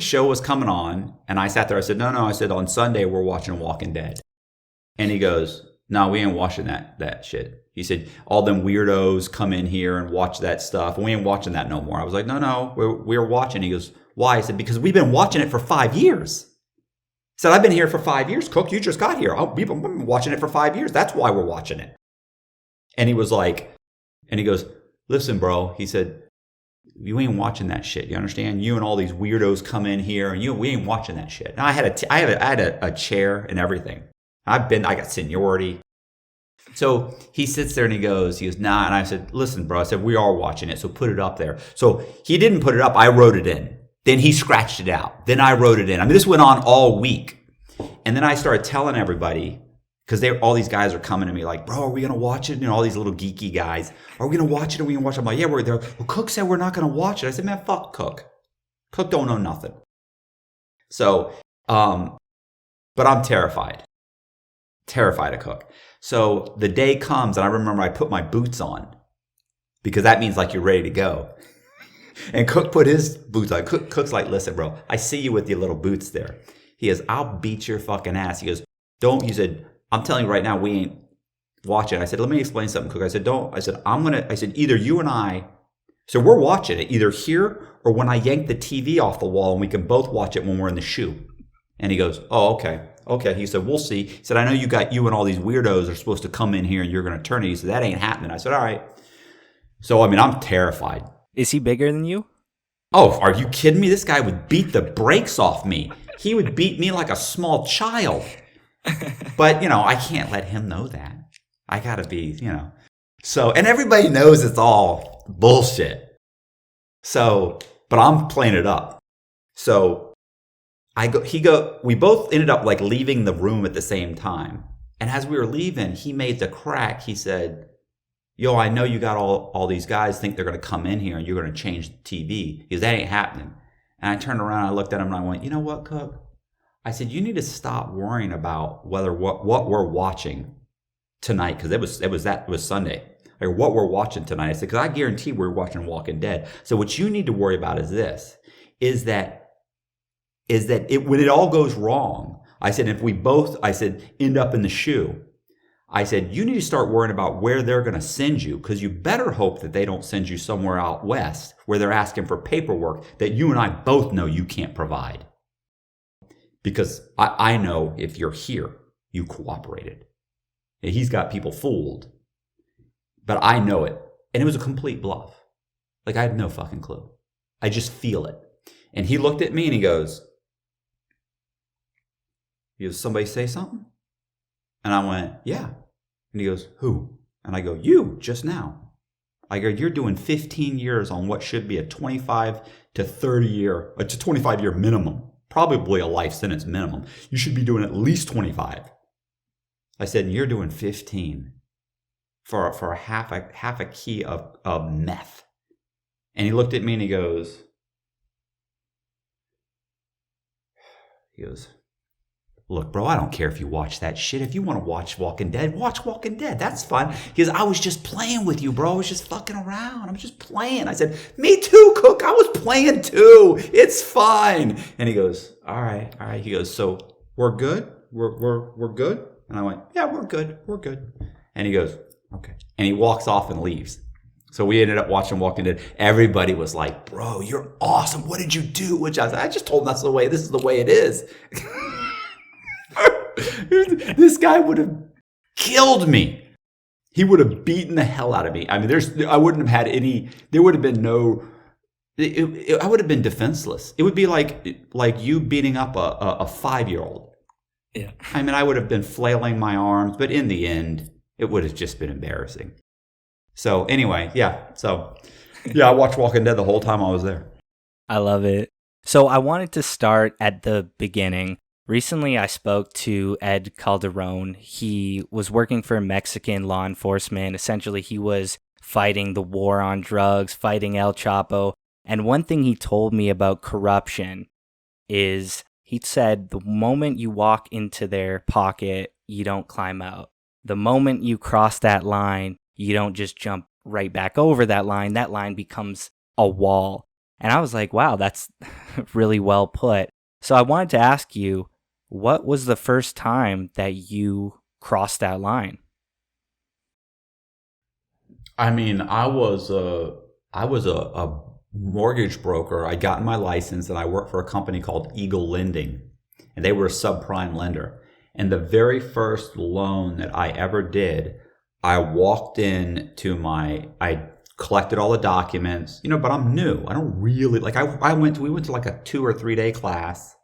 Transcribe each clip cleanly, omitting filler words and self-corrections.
the show was coming on, and I sat there. I said, no. I said, on Sunday, we're watching Walking Dead. And he goes, no, we ain't watching that shit. He said, all them weirdos come in here and watch that stuff, and we ain't watching that no more. I was like, no, we're watching. He goes, why? I said, because we've been watching it for 5 years. I said, I've been here for 5 years. Cook, you just got here. We've been watching it for 5 years. That's why we're watching it. And he was like, and he goes, listen, bro. He said, you ain't watching that shit. You understand? You and all these weirdos come in here, and we ain't watching that shit. Now I had a chair and everything. I got seniority. So he sits there and he goes, nah. And I said, listen, bro. I said, we are watching it, so put it up there. So he didn't put it up. I wrote it in. Then he scratched it out. Then I wrote it in. I mean, this went on all week. And then I started telling everybody, because all these guys are coming to me like, bro, are we going to watch it? All these little geeky guys. Are we going to watch it? Are we going to watch it? I'm like, yeah, we're there. Well, Cook said we're not going to watch it. I said, man, fuck Cook. Cook don't know nothing. So, but I'm terrified. Terrified of Cook. So the day comes, and I remember I put my boots on, because that means like you're ready to go. And Cook put his boots on. Cook's like, listen, bro, I see you with your little boots there. He goes, I'll beat your fucking ass. He goes, don't. He said, I'm telling you right now, we ain't watching. I said, let me explain something, Cook. I said, don't. I said, either you and I, so we're watching it either here or when I yank the TV off the wall, and we can both watch it when we're in the shoe. And he goes, oh, okay. Okay. He said, we'll see. He said, I know you and all these weirdos are supposed to come in here and you're going to turn it. He said, that ain't happening. I said, all right. So, I mean, I'm terrified. Is he bigger than you? Oh, are you kidding me? This guy would beat the brakes off me. He would beat me like a small child. But, I can't let him know that. I got to be, So, and everybody knows it's all bullshit. So, but I'm playing it up. So, we both ended up like leaving the room at the same time. And as we were leaving, he made the crack. He said, yo, I know you got all these guys think they're going to come in here and you're going to change the TV. Because that ain't happening. And I turned around, I looked at him and I went, you know what, Cook? I said, you need to stop worrying about what we're watching tonight. Because it was Sunday. Like what we're watching tonight. I said, because I guarantee we're watching Walking Dead. So what you need to worry about is this, is that when it all goes wrong, I said, if we both, end up in the shoe, I said, you need to start worrying about where they're going to send you, because you better hope that they don't send you somewhere out west where they're asking for paperwork that you and I both know you can't provide. Because I know if you're here, you cooperated. He's got people fooled, but I know it. And it was a complete bluff. Like I had no fucking clue. I just feel it. And he looked at me and he goes, somebody say something? And I went, yeah. And he goes, who? And I go, you, just now. I go, you're doing 15 years on what should be a 25 to 30 year, to 25 year minimum. Probably a life sentence minimum. You should be doing at least 25. I said, and you're doing 15 for a half a key of meth. And he looked at me and he goes, look, bro, I don't care if you watch that shit. If you want to watch Walking Dead, watch Walking Dead. That's fine. He goes, I was just playing with you, bro. I was just fucking around. I was just playing. I said, me too, Cook. I was playing too. It's fine. And he goes, all right. He goes, so we're good? We're good? And I went, yeah, we're good. And he goes, okay. And he walks off and leaves. So we ended up watching Walking Dead. Everybody was like, bro, you're awesome. What did you do? Which I said, I just told him this is the way it is. This guy would have killed me. He would have beaten the hell out of me. I mean, I wouldn't have had any, there would have been no, I would have been defenseless. It would be like you beating up a 5-year-old. Yeah. I mean, I would have been flailing my arms, but in the end, it would have just been embarrassing. So anyway, yeah. So yeah, I watched Walking Dead the whole time I was there. I love it. So I wanted to start at the beginning. Recently, I spoke to Ed Calderon. He was working for Mexican law enforcement. Essentially, he was fighting the war on drugs, fighting El Chapo. And one thing he told me about corruption is he said the moment you walk into their pocket, you don't climb out. The moment you cross that line, you don't just jump right back over that line. That line becomes a wall. And I was like, wow, that's really well put. So I wanted to ask you, what was the first time that you crossed that line? I mean, I was a mortgage broker. I got my license and I worked for a company called Eagle Lending, and they were a subprime lender. And the very first loan that I ever did, I walked in to I collected all the documents, but I'm new. I don't really like. We went to like a 2 or 3 day class,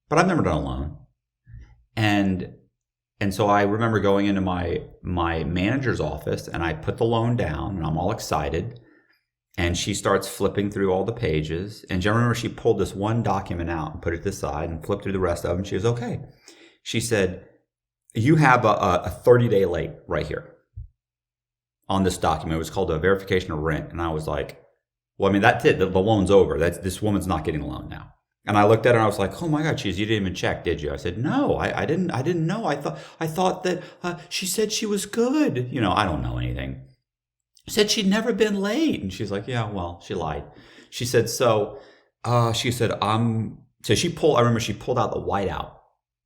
but I've never done a loan. And And so I remember going into my manager's office and I put the loan down and I'm all excited. And she starts flipping through all the pages. And I remember she pulled this one document out and put it to the side and flipped through the rest of them. She was okay. She said, you have a 30-day late right here on this document. It was called a verification of rent. And I was like, well, I mean, that's it. The loan's over. This woman's not getting a loan now. And I looked at her and I was like, oh my God, you didn't even check, did you? I said, no, I didn't know. I thought that she said she was good. I don't know anything. Said she'd never been late. And she's like, yeah, well, she lied. She said, so I remember she pulled out the whiteout.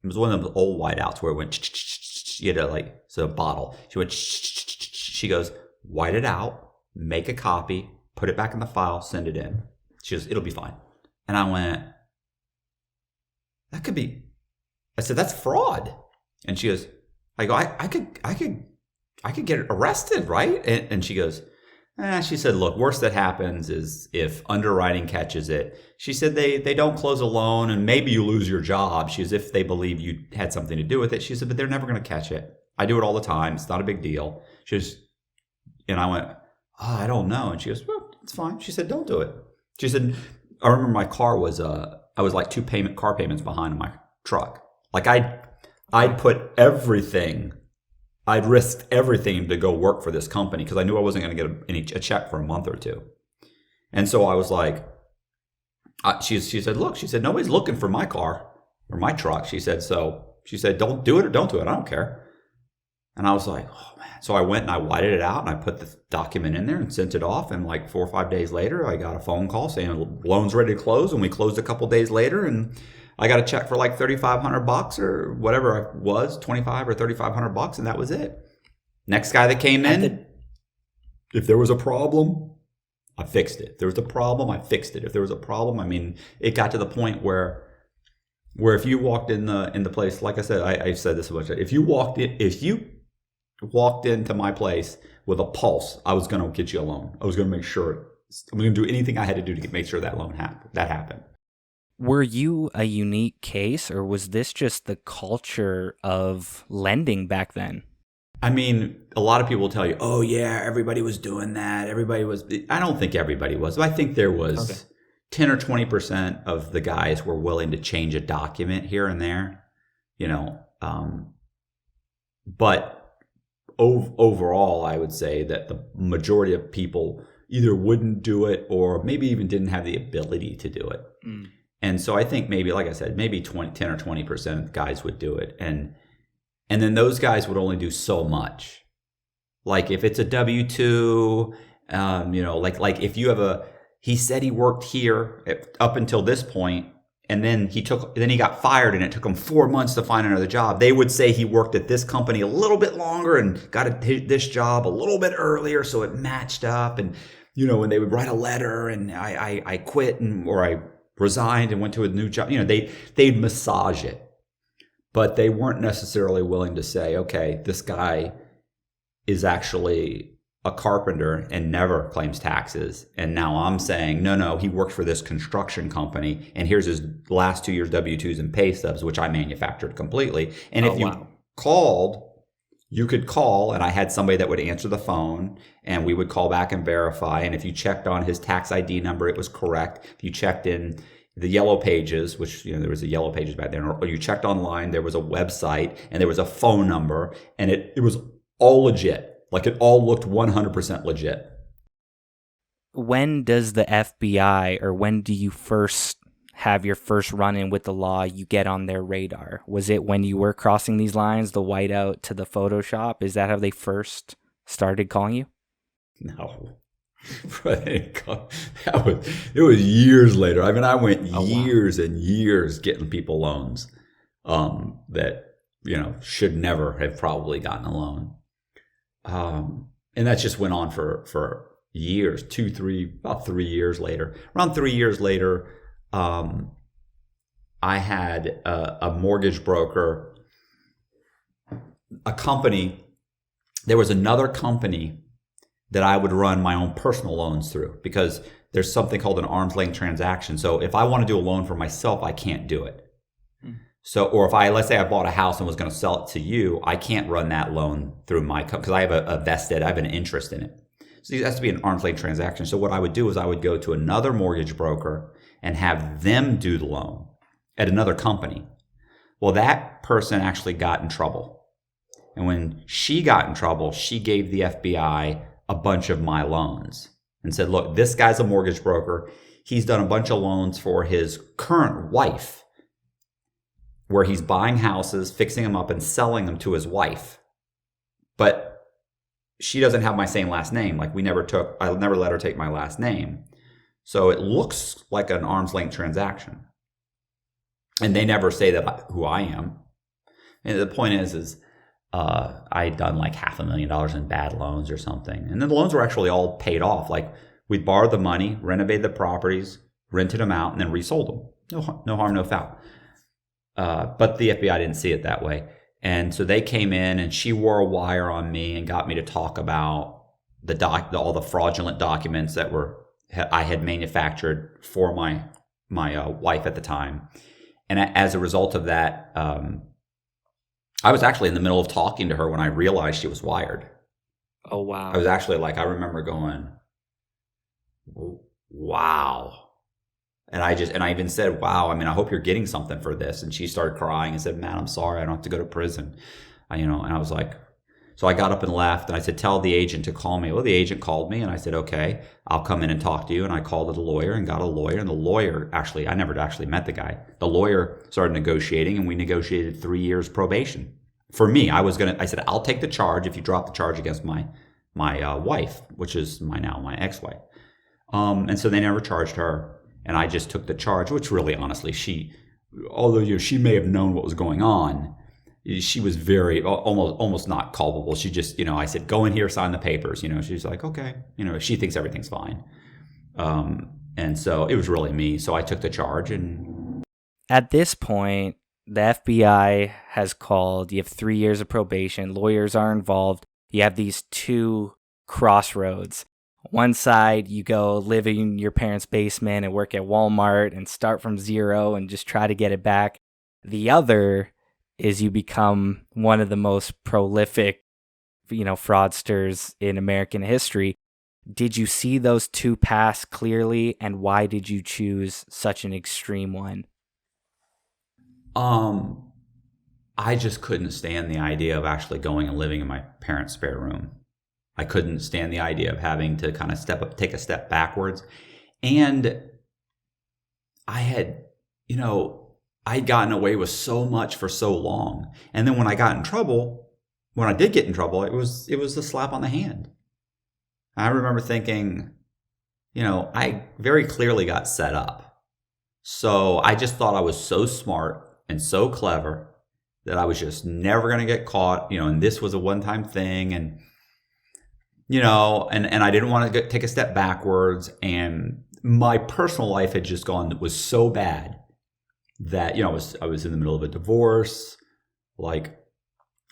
It was one of those old whiteouts where it went, it's a bottle. She went, she goes, white it out, make a copy, put it back in the file, send it in. She goes, it'll be fine. And I went, that could be, I said, that's fraud. And she goes, I go, I could get arrested, right? And she goes, she said, look, worst that happens is if underwriting catches it. She said they don't close a loan and maybe you lose your job. She says, if they believe you had something to do with it. She said, but they're never going to catch it. I do it all the time. It's not a big deal. And I went, I don't know. And she goes, well, it's fine. She said, don't do it. She said, I remember my car was, I was like car payments behind on my truck. Like I'd put everything, I'd risked everything to go work for this company because I knew I wasn't going to get a check for a month or two. And so I was like, she said, look, she said, nobody's looking for my car or my truck. She said, don't do it or don't do it. I don't care. And I was like, oh man. So I went and I whited it out and I put the document in there and sent it off. And like 4 or 5 days later, I got a phone call saying loan's ready to close. And we closed a couple days later and I got a check for like $3,500 or whatever it was, $2,500 or $3,500, and that was it. Next guy that came in, if there was a problem, I fixed it. If there was a problem, I fixed it. If there was a problem, I mean, it got to the point where if you walked in the place, like I said, I've said this a bunch. If you walked into my place with a pulse, I was going to get you a loan. I was going to make sure. I'm going to do anything I had to do to make sure that loan happened. Were you a unique case, or was this just the culture of lending back then? I mean, a lot of people will tell you, oh yeah, everybody was doing that. I don't think everybody was. I think there was 10 or 20% of the guys were willing to change a document here and there, but overall, I would say that the majority of people either wouldn't do it or maybe even didn't have the ability to do it. Mm. And so I think maybe, like I said, maybe 10 or 20% of guys would do it. And then those guys would only do so much. Like if it's a W-2, like if you have he said he worked here up until this point, and then he got fired and it took him 4 months to find another job. They would say he worked at this company a little bit longer and got this job a little bit earlier. So it matched up. And, when they would write a letter and I quit or I resigned and went to a new job, they'd massage it, but they weren't necessarily willing to say, okay, this guy is actually a carpenter and never claims taxes. And now I'm saying, no, he worked for this construction company and here's his last 2 years W-2s and pay stubs, which I manufactured completely. And if you called, you could call and I had somebody that would answer the phone and we would call back and verify. And if you checked on his tax ID number, it was correct. If you checked in the yellow pages, which, there was a yellow pages back then, or you checked online, there was a website and there was a phone number and it was all legit. Like it all looked 100% legit. When does the FBI, or when do you first have your first run-in with the law, you get on their radar? Was it when you were crossing these lines, the whiteout to the Photoshop? Is that how they first started calling you? No. But it was years later. I mean, I went Oh, wow. years and years getting people loans that should never have probably gotten a loan. And that just went on for years, about 3 years later. Around 3 years later, I had a mortgage broker, a company. There was another company that I would run my own personal loans through, because there's something called an arm's length transaction. So if I want to do a loan for myself, I can't do it. So, or if let's say I bought a house and was going to sell it to you, I can't run that loan through my company because I have I have an interest in it. So it has to be an arm's length transaction. So what I would do is I would go to another mortgage broker and have them do the loan at another company. Well, that person actually got in trouble. And when she got in trouble, she gave the FBI a bunch of my loans and said, look, this guy's a mortgage broker. He's done a bunch of loans for his current wife, where he's buying houses, fixing them up, and selling them to his wife. But she doesn't have my same last name. Like I never let her take my last name. So it looks like an arm's length transaction. And they never say who I am. And the point is I had done like $500,000 in bad loans or something. And then the loans were actually all paid off. Like we'd borrowed the money, renovated the properties, rented them out, and then resold them. No harm, no foul. But the FBI didn't see it that way. And so they came in and she wore a wire on me and got me to talk about all the fraudulent documents that I had manufactured for my wife at the time. And as a result of that, I was actually in the middle of talking to her when I realized she was wired. Oh, wow. I was actually I remember going, wow. And I even said, wow, I mean, I hope you're getting something for this. And she started crying and said, Matt, I'm sorry. I don't have to go to prison. And I was like, so I got up and left and I said, tell the agent to call me. Well, the agent called me and I said, okay, I'll come in and talk to you. And I called the lawyer and got a lawyer. And the lawyer I never actually met the guy. The lawyer started negotiating and we negotiated 3 years probation. For me, I said, I'll take the charge if you drop the charge against my wife, which is my ex-wife. And so they never charged her. And I just took the charge, which really, honestly, although she may have known what was going on, she was very, almost not culpable. She just, I said, go in here, sign the papers. She's like, okay. She thinks everything's fine. And so it was really me. So I took the charge. And at this point, the FBI has called. You have 3 years of probation. Lawyers are involved. You have these two crossroads. One side, you go live in your parents' basement and work at Walmart and start from zero and just try to get it back. The other is you become one of the most prolific, fraudsters in American history. Did you see those two paths clearly, and why did you choose such an extreme one? I just couldn't stand the idea of actually going and living in my parents' spare room. I couldn't stand the idea of having to kind of take a step backwards. And I had, I'd gotten away with so much for so long. And then when I did get in trouble, it was a slap on the hand. I remember thinking, I very clearly got set up. So I just thought I was so smart and so clever that I was just never going to get caught, and this was a one-time thing. And and I didn't want to take a step backwards. And my personal life was so bad that, I was in the middle of a divorce. Like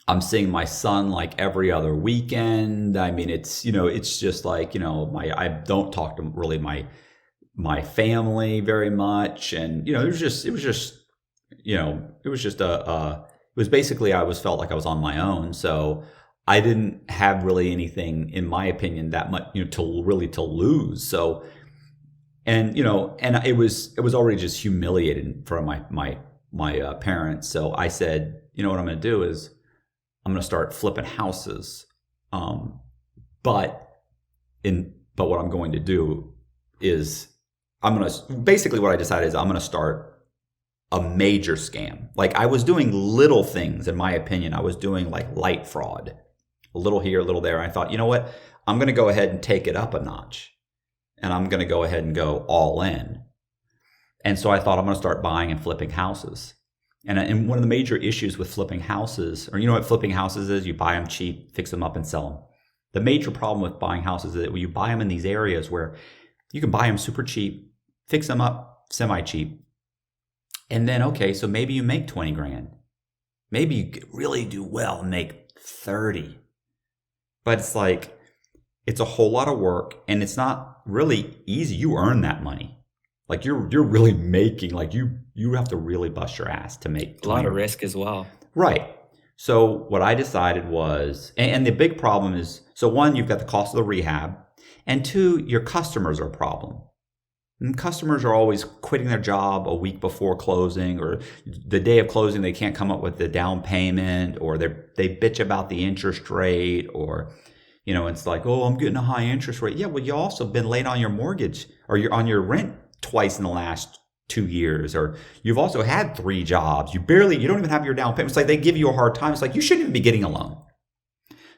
I'm seeing my son like every other weekend. I mean, it's just like, I don't talk to really my family very much. And, it was basically, I felt like I was on my own. So I didn't have really anything, in my opinion, that much, to lose. So, and it was already just humiliating for my parents. So I said, what I'm going to do is I'm going to start flipping houses. But what I'm going to do is basically what I decided is I'm going to start a major scam. Like I was doing little things, in my opinion. I was doing like light fraud. A little here, a little there. I thought, you know what? I'm going to go ahead and take it up a notch. and I'm going to go ahead and go all in. And so I thought I'm going to start buying and flipping houses. And one of the major issues with flipping houses, or you know what flipping houses is? You buy them cheap, fix them up, and sell them. The major problem with buying houses is that when you buy them in these areas where you can buy them super cheap, fix them up semi-cheap, and then, okay, so maybe you make 20 grand. Maybe you really do well and make 30. But it's like, it's a whole lot of work, and it's not really easy. You earn that money. Like you're really making, like you have to really bust your ass to make a lot of risk as well. Right. So what I decided was, and the big problem is, so one, you've got the cost of the rehab, and two, your customers are a problem. And customers are always quitting their job a week before closing, or the day of closing, they can't come up with the down payment, or they bitch about the interest rate, or, you know, it's like, oh, I'm getting a high interest rate. Yeah, well, you also been late on your mortgage or you're on your rent twice in the last 2 years, or you've also had 3 jobs. You don't even have your down payment. It's like they give you a hard time. It's like you shouldn't even be getting a loan.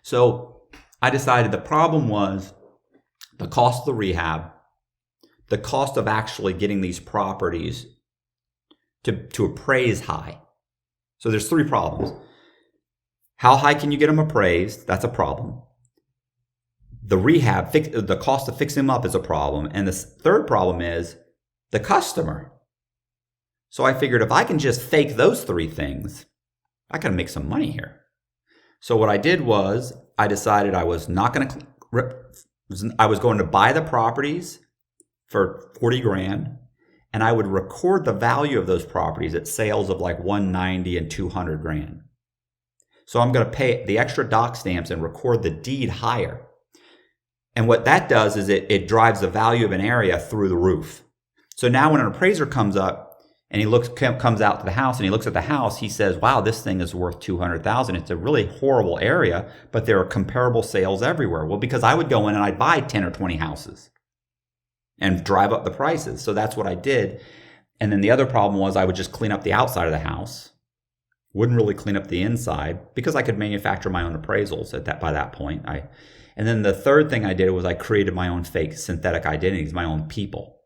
So I decided the problem was the cost of the rehab, the cost of actually getting these properties to appraise high. So there's 3 problems. How high can you get them appraised? That's a problem. The rehab, the cost of fixing them up is a problem. And the third problem is the customer. So I figured if I can just fake those 3 things, I can make some money here. So what I did was I decided I was going to buy the properties for 40 grand, and I would record the value of those properties at sales of like 190 and 200 grand. So I'm going to pay the extra doc stamps and record the deed higher. And what that does is it drives the value of an area through the roof. So now when an appraiser comes up and comes out to the house and he looks at the house, he says, wow, this thing is worth $200,000. It's a really horrible area, but there are comparable sales everywhere. Well, because I would go in and I'd buy 10 or 20 houses and drive up the prices. So that's what I did. And then the other problem was I would just clean up the outside of the house. Wouldn't really clean up the inside because I could manufacture my own appraisals by that point. And then the third thing I did was I created my own fake synthetic identities, my own people.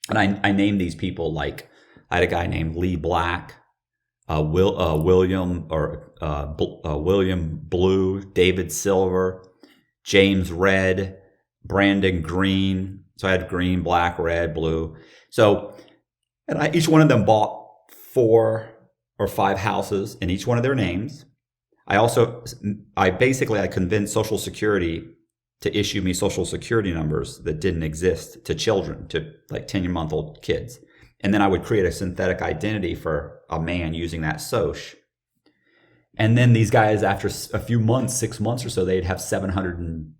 And I named these people, like I had a guy named Lee Black, William Blue, David Silver, James Red, Brandon Green. So I had green, black, red, blue. So, and each one of them bought 4 or 5 houses in each one of their names. I convinced Social Security to issue me Social Security numbers that didn't exist to children, to like 10-month-old kids. And then I would create a synthetic identity for a man using that soc. And then these guys, after a few months, 6 months or so, they'd have 700 and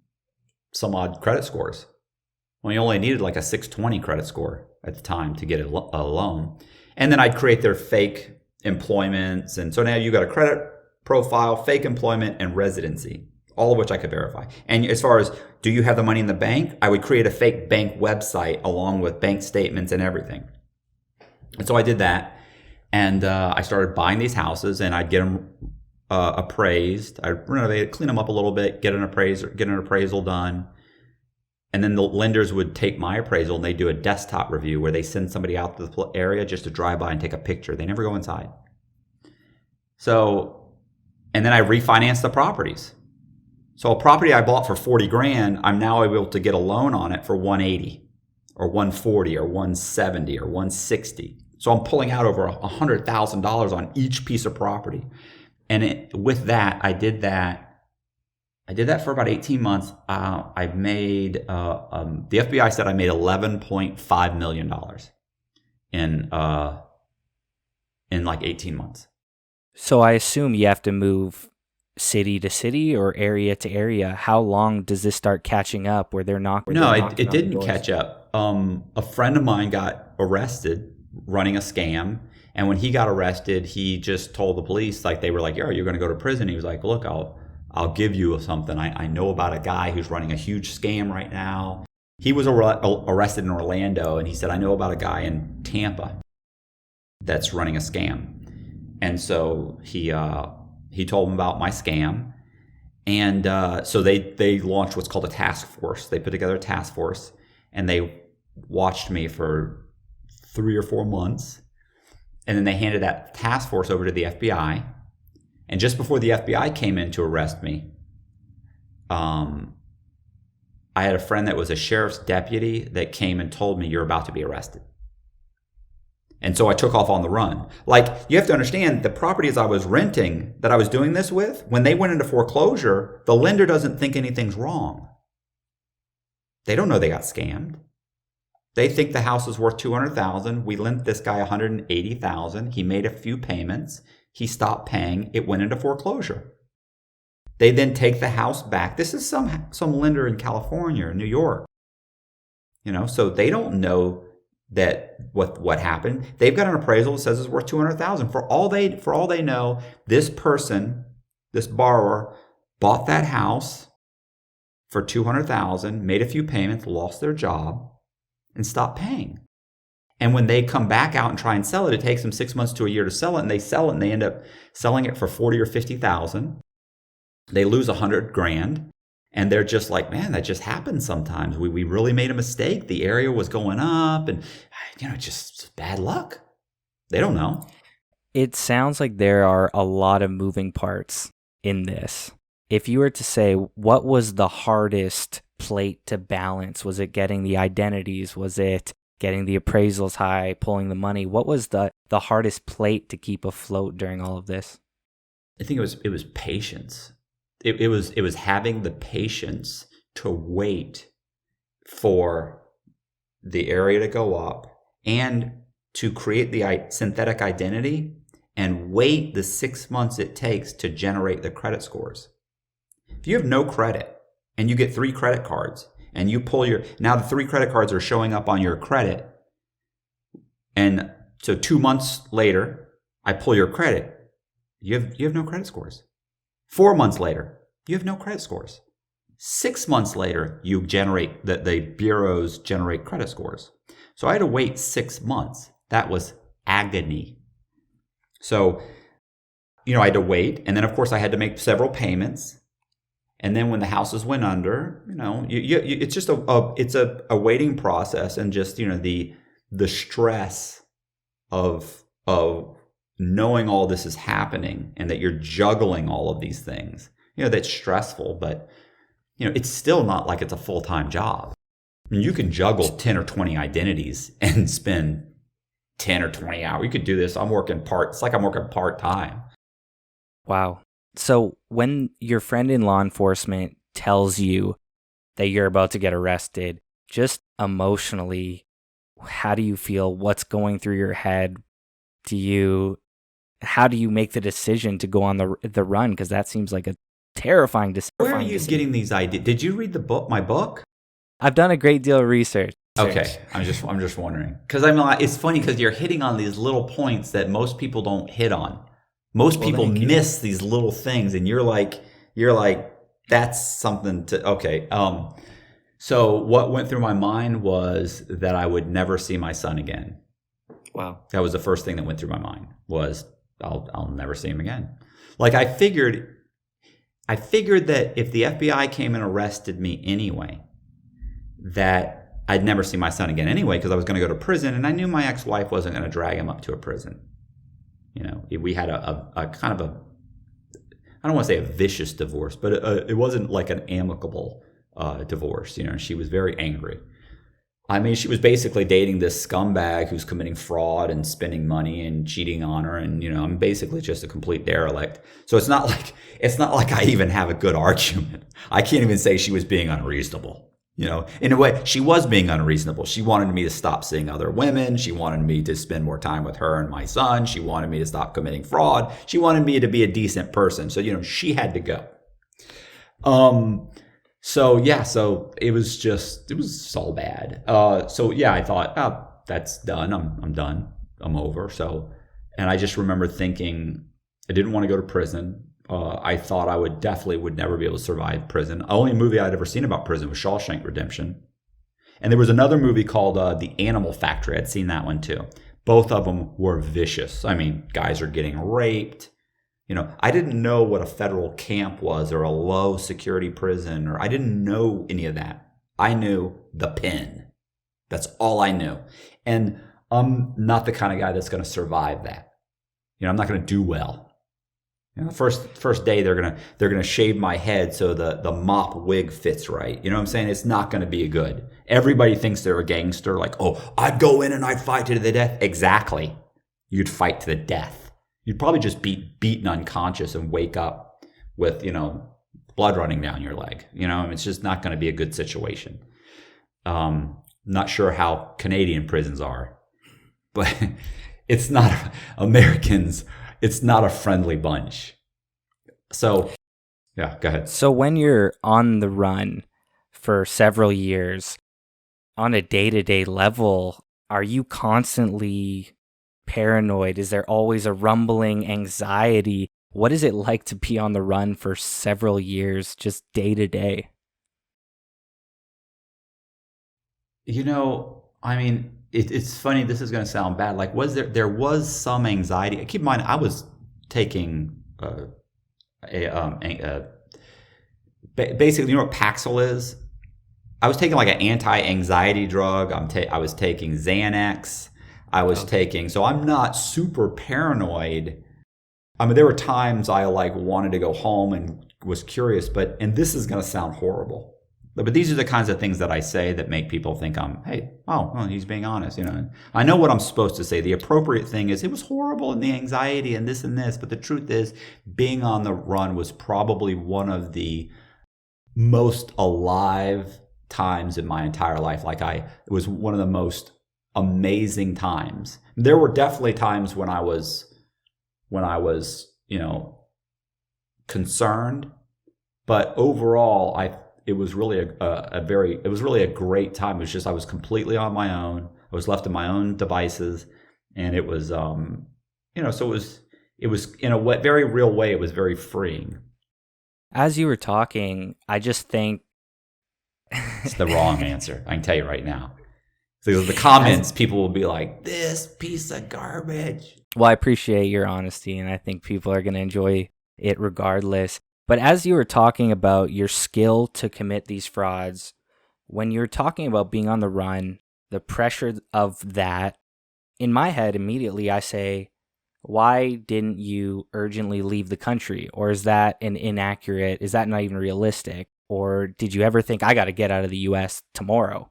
some odd credit scores. Well, you only needed like a 620 credit score at the time to get a loan. And then I'd create their fake employments. And so now you got a credit profile, fake employment, and residency, all of which I could verify. And as far as, do you have the money in the bank? I would create a fake bank website along with bank statements and everything. And so I did that. And I started buying these houses, and I'd get them appraised. I'd renovate it, clean them up a little bit, get an appraisal done. And then the lenders would take my appraisal and they do a desktop review where they send somebody out to the area just to drive by and take a picture. They never go inside. So, and then I refinanced the properties. So a property I bought for 40 grand, I'm now able to get a loan on it for 180 or 140 or 170 or 160. So I'm pulling out over $100,000 on each piece of property. And with that, I did that for about 18 months. I made, the FBI said I made $11.5 million in like 18 months. So I assume you have to move city to city or area to area. How long does this start catching up where they're knocking? No, it didn't catch up. A friend of mine got arrested running a scam. And when he got arrested, he just told the police, like, they were like, "Yo, you're going to go to prison." He was like, "Look, I'll give you something. I know about a guy who's running a huge scam right now." He was arrested in Orlando, and he said, "I know about a guy in Tampa that's running a scam." And so he told him about my scam. And so they launched what's called a task force. They put together a task force, and they watched me for 3 or 4 months. And then they handed that task force over to the FBI. And just before the FBI came in to arrest me, I had a friend that was a sheriff's deputy that came and told me, you're about to be arrested. And so I took off on the run. Like, you have to understand, the properties I was renting that I was doing this with, when they went into foreclosure, the lender doesn't think anything's wrong. They don't know they got scammed. They think the house is worth $200,000. We lent this guy $180,000. He made a few payments. He stopped paying. It went into foreclosure. They then take the house back. This is some lender in California or New York. So they don't know that what happened. They've got an appraisal that says it's worth $200,000. For all they know, this person, this borrower, bought that house for $200,000, made a few payments, lost their job, and stopped paying. And when they come back out and try and sell it, it takes them 6 months to a year to sell it, and they sell it and they end up selling it for $40,000 or $50,000. They lose $100,000, and they're just like, man, that just happens sometimes. We really made a mistake. The area was going up, and just bad luck. They don't know. It sounds like there are a lot of moving parts in this. If you were to say, what was the hardest plate to balance? Was it getting the identities? Was it getting the appraisals high, pulling the money? What was the hardest plate to keep afloat during all of this? I think it was patience. It was having the patience to wait for the area to go up and to create the synthetic identity and wait the 6 months it takes to generate the credit scores. If you have no credit and you get 3 credit cards and you pull now the 3 credit cards are showing up on your credit, and so 2 months later I pull your credit, you have no credit scores. 4 months later, you have no credit scores. 6 months later, you generate the bureaus generate credit scores. So I had to wait 6 months. That was agony. So, I had to wait, and then of course I had to make several payments. And then when the houses went under, it's just a waiting process, and just the stress of knowing all this is happening and that you're juggling all of these things. That's stressful, but it's still not like it's a full-time job. I mean, you can juggle 10 or 20 identities and spend 10 or 20 hours. You could do this. It's like I'm working part-time. Wow. So when your friend in law enforcement tells you that you're about to get arrested, just emotionally, how do you feel? What's going through your head? How do you make the decision to go on the run? Because that seems like a terrifying decision. Where are you getting these ideas? Did you read my book? I've done a great deal of research. Okay, I'm just wondering, because it's funny because you're hitting on these little points that most people don't hit on. Most people miss these little things, and you're like that's something to okay. So what went through my mind was that I would never see my son again. Wow, that was the first thing that went through my mind was I'll never see him again. Like I figured that if the FBI came and arrested me anyway, that I'd never see my son again anyway, because I was going to go to prison, and I knew my ex-wife wasn't going to drag him up to a prison. We had a kind of I don't want to say a vicious divorce, but it wasn't like an amicable divorce. She was very angry. I mean, she was basically dating this scumbag who's committing fraud and spending money and cheating on her, and I'm basically just a complete derelict. So it's not like I even have a good argument. I can't even say she was being unreasonable. In a way, she was being unreasonable. She wanted me to stop seeing other women. She wanted me to spend more time with her and my son. She wanted me to stop committing fraud. She wanted me to be a decent person. So, she had to go. So it was all bad. I thought, oh, that's done. I'm done. I'm over. So, and I just remember thinking I didn't want to go to prison. I thought I would never be able to survive prison. The only movie I'd ever seen about prison was Shawshank Redemption. And there was another movie called The Animal Factory. I'd seen that one too. Both of them were vicious. I mean, guys are getting raped. I didn't know what a federal camp was or a low security prison, or I didn't know any of that. I knew the pen. That's all I knew. And I'm not the kind of guy that's going to survive that. I'm not going to do well. First day they're gonna shave my head so the mop wig fits right. You know what I'm saying? It's not going to be good. Everybody thinks they're a gangster. Like, oh, I'd go in and I'd fight to the death. Exactly. You'd fight to the death. You'd probably just be beaten unconscious and wake up with blood running down your leg. It's just not going to be a good situation. Not sure how Canadian prisons are, but it's not Americans. It's not a friendly bunch. So, yeah, go ahead. So when you're on the run for several years, on a day-to-day level, are you constantly paranoid? Is there always a rumbling anxiety? What is it like to be on the run for several years, just day to day? It's funny. This is going to sound bad. Like, there was some anxiety. Keep in mind, I was taking basically, you know what Paxil is? I was taking like an anti-anxiety drug. I was taking Xanax. I was taking, so I'm not super paranoid. There were times I wanted to go home and was curious, and this is going to sound horrible. But these are the kinds of things that I say that make people think he's being honest. I know what I'm supposed to say. The appropriate thing is it was horrible and the anxiety and this and this. But the truth is, being on the run was probably one of the most alive times in my entire life. It was one of the most amazing times. There were definitely times when I was, concerned, but overall, it was really a great time. It was just, I was completely on my own. I was left to my own devices, and it was, so it was in a very real way, it was very freeing. As you were talking, I just think it's the wrong answer. I can tell you right now. So the comments, people will be like, "This piece of garbage." Well, I appreciate your honesty, and I think people are going to enjoy it regardless. But as you were talking about your skill to commit these frauds, when you're talking about being on the run, the pressure of that, in my head, immediately I say, why didn't you urgently leave the country? Or is that is that not even realistic? Or did you ever think, I got to get out of the U.S. tomorrow?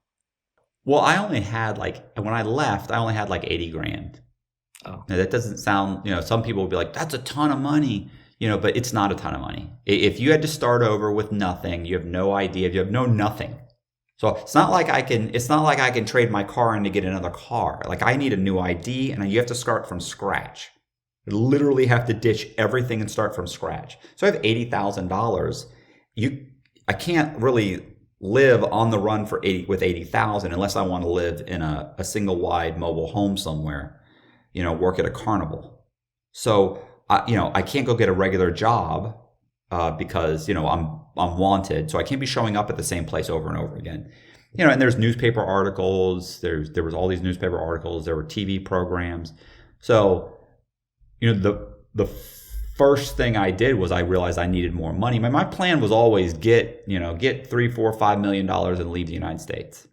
Well, I only had when I left, I only had $80 grand. Oh. Now, that doesn't sound, some people would be like, that's a ton of money. But it's not a ton of money. If you had to start over with nothing, you have no idea, you have nothing. So it's not like I can trade my car in to get another car. I need a new ID, and you have to start from scratch. You literally have to ditch everything and start from scratch. So I have $80,000. I can't really live on the run with $80,000 unless I want to live in a single wide mobile home somewhere, work at a carnival. So I can't go get a regular job because I'm wanted, so I can't be showing up at the same place over and over again. And there's newspaper articles. There was all these newspaper articles. There were TV programs. So the first thing I did was I realized I needed more money. My plan was always get $3, $4, $5 million and leave the United States,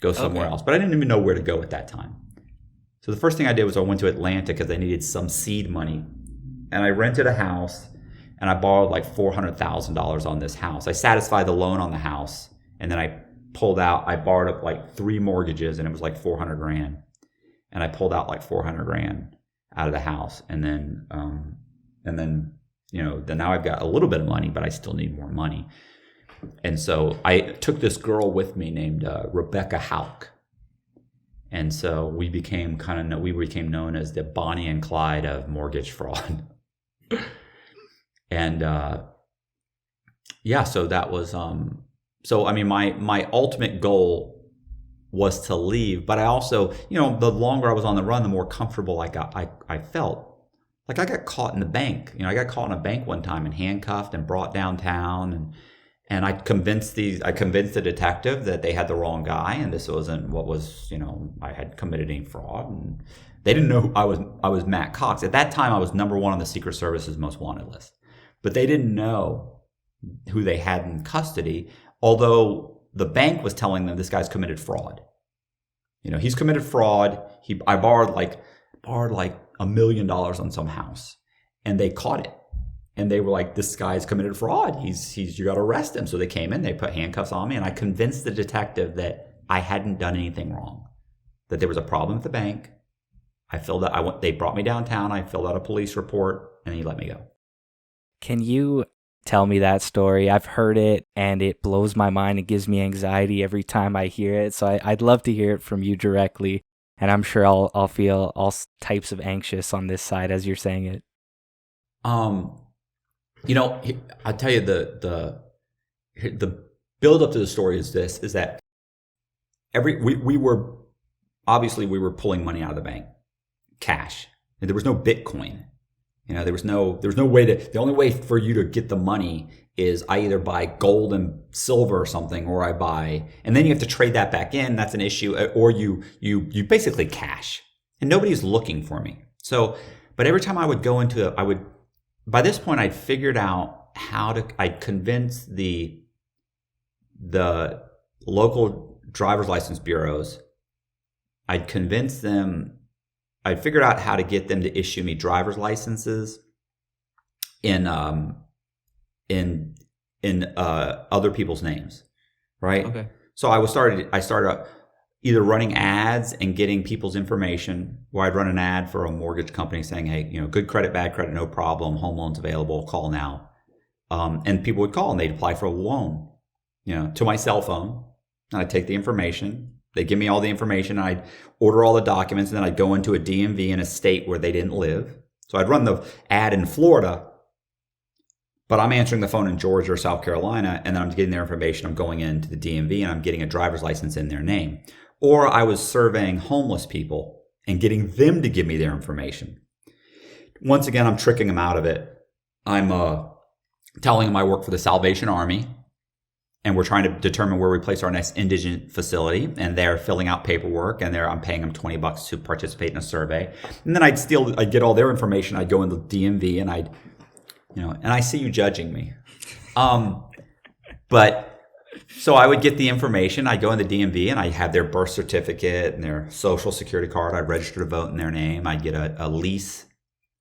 go somewhere else. But I didn't even know where to go at that time. So the first thing I did was I went to Atlanta because I needed some seed money. And I rented a house, and I borrowed $400,000 on this house. I satisfied the loan on the house, and then I borrowed up 3 mortgages, and it was $400 grand. And I pulled out $400 grand out of the house, and then now I've got a little bit of money, but I still need more money. And so I took this girl with me named Rebecca Hauk. And so we became known as the Bonnie and Clyde of mortgage fraud. And so that was my ultimate goal was to leave, but I also, the longer I was on the run, the more comfortable I felt. I got caught in the bank. I got caught in a bank one time and handcuffed and brought downtown, and I convinced the detective that they had the wrong guy, and this wasn't what was, I had committed any fraud, and they didn't know who I was Matt Cox. At that time, I was number 1 on the Secret Service's most wanted list, but they didn't know who they had in custody, although the bank was telling them this guy's committed fraud. He's committed fraud. I borrowed like $1 million on some house, and they caught it. And they were like, this guy's committed fraud. You got to arrest him. So they came in, they put handcuffs on me, and I convinced the detective that I hadn't done anything wrong, that there was a problem at the bank. They brought me downtown. I filled out a police report, and he let me go. Can you tell me that story? I've heard it, and it blows my mind. It gives me anxiety every time I hear it. So I'd love to hear it from you directly, and I'm sure I'll feel all types of anxious on this side as you're saying it. I'll tell you the build up to the story is that we were pulling money out of the bank, cash. And there was no Bitcoin. There was no way the only way for you to get the money is I either buy gold and silver or something, or I buy, and then you have to trade that back in. That's an issue. Or you basically cash, and nobody's looking for me. So, but every time I would go by this point, I'd figured out I'd convince the local driver's license bureaus. I'd figured out how to get them to issue me driver's licenses in other people's names, right? Okay. So I started either running ads and getting people's information, where I'd run an ad for a mortgage company saying, hey, good credit, bad credit, no problem, home loans available, call now. And people would call and they'd apply for a loan, to my cell phone. And I'd take the information. They'd give me all the information. I'd order all the documents, and then I'd go into a DMV in a state where they didn't live. So I'd run the ad in Florida, but I'm answering the phone in Georgia or South Carolina, and then I'm getting their information. I'm going into the DMV and I'm getting a driver's license in their name. Or I was surveying homeless people and getting them to give me their information. Once again, I'm tricking them out of it. I'm telling them I work for the Salvation Army, and we're trying to determine where we place our next indigent facility, and they're filling out paperwork, and I'm paying them $20 to participate in a survey. And then I'd get all their information. I'd go into the DMV, and and I see you judging me. So I would get the information. I'd go in the DMV, and I'd have their birth certificate and their social security card. I'd register to vote in their name. I'd get a lease,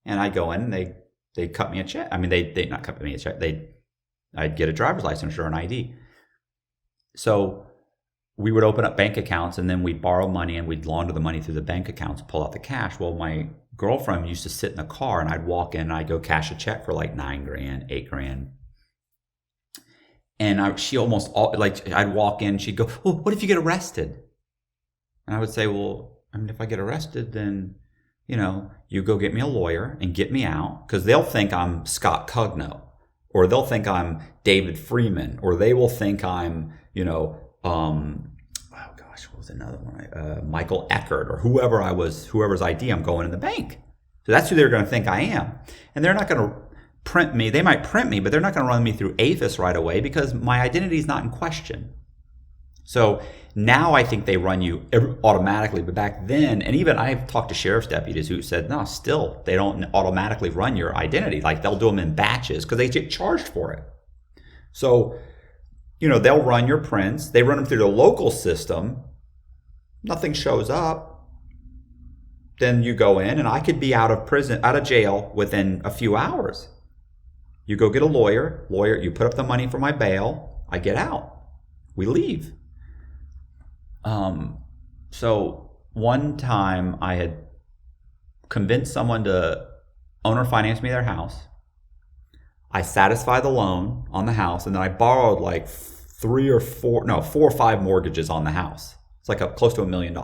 and I'd go in, and they cut me a check. I mean, they not cut me a check. I'd get a driver's license or an ID. So we would open up bank accounts, and then we'd borrow money, and we'd launder the money through the bank accounts, pull out the cash. Well, my girlfriend used to sit in the car, and I'd walk in, and I'd go cash a check for like $9,000, $8,000. And I'd walk in, she'd go, well, what if you get arrested? And I would say, well, if I get arrested, then, you go get me a lawyer and get me out, because they'll think I'm Scott Cugno, or they'll think I'm David Freeman, or they will think I'm, what was another one? Michael Eckert, or whoever's ID I'm going in the bank. So that's who they're going to think I am. And they're not going to print me. They might print me, but they're not going to run me through APHIS right away, because my identity is not in question. So now I think they run you automatically, but back then, and even I've talked to sheriff's deputies who said, no, still, they don't automatically run your identity. Like, they'll do them in batches because they get charged for it. So, they'll run your prints. They run them through the local system. Nothing shows up. Then you go in, and I could be out of jail within a few hours. You go get a lawyer, you put up the money for my bail, I get out. We leave. So one time I had convinced someone to owner finance me their house. I satisfied the loan on the house, and then I borrowed like 4 or 5 mortgages on the house. It's like close to $1 million.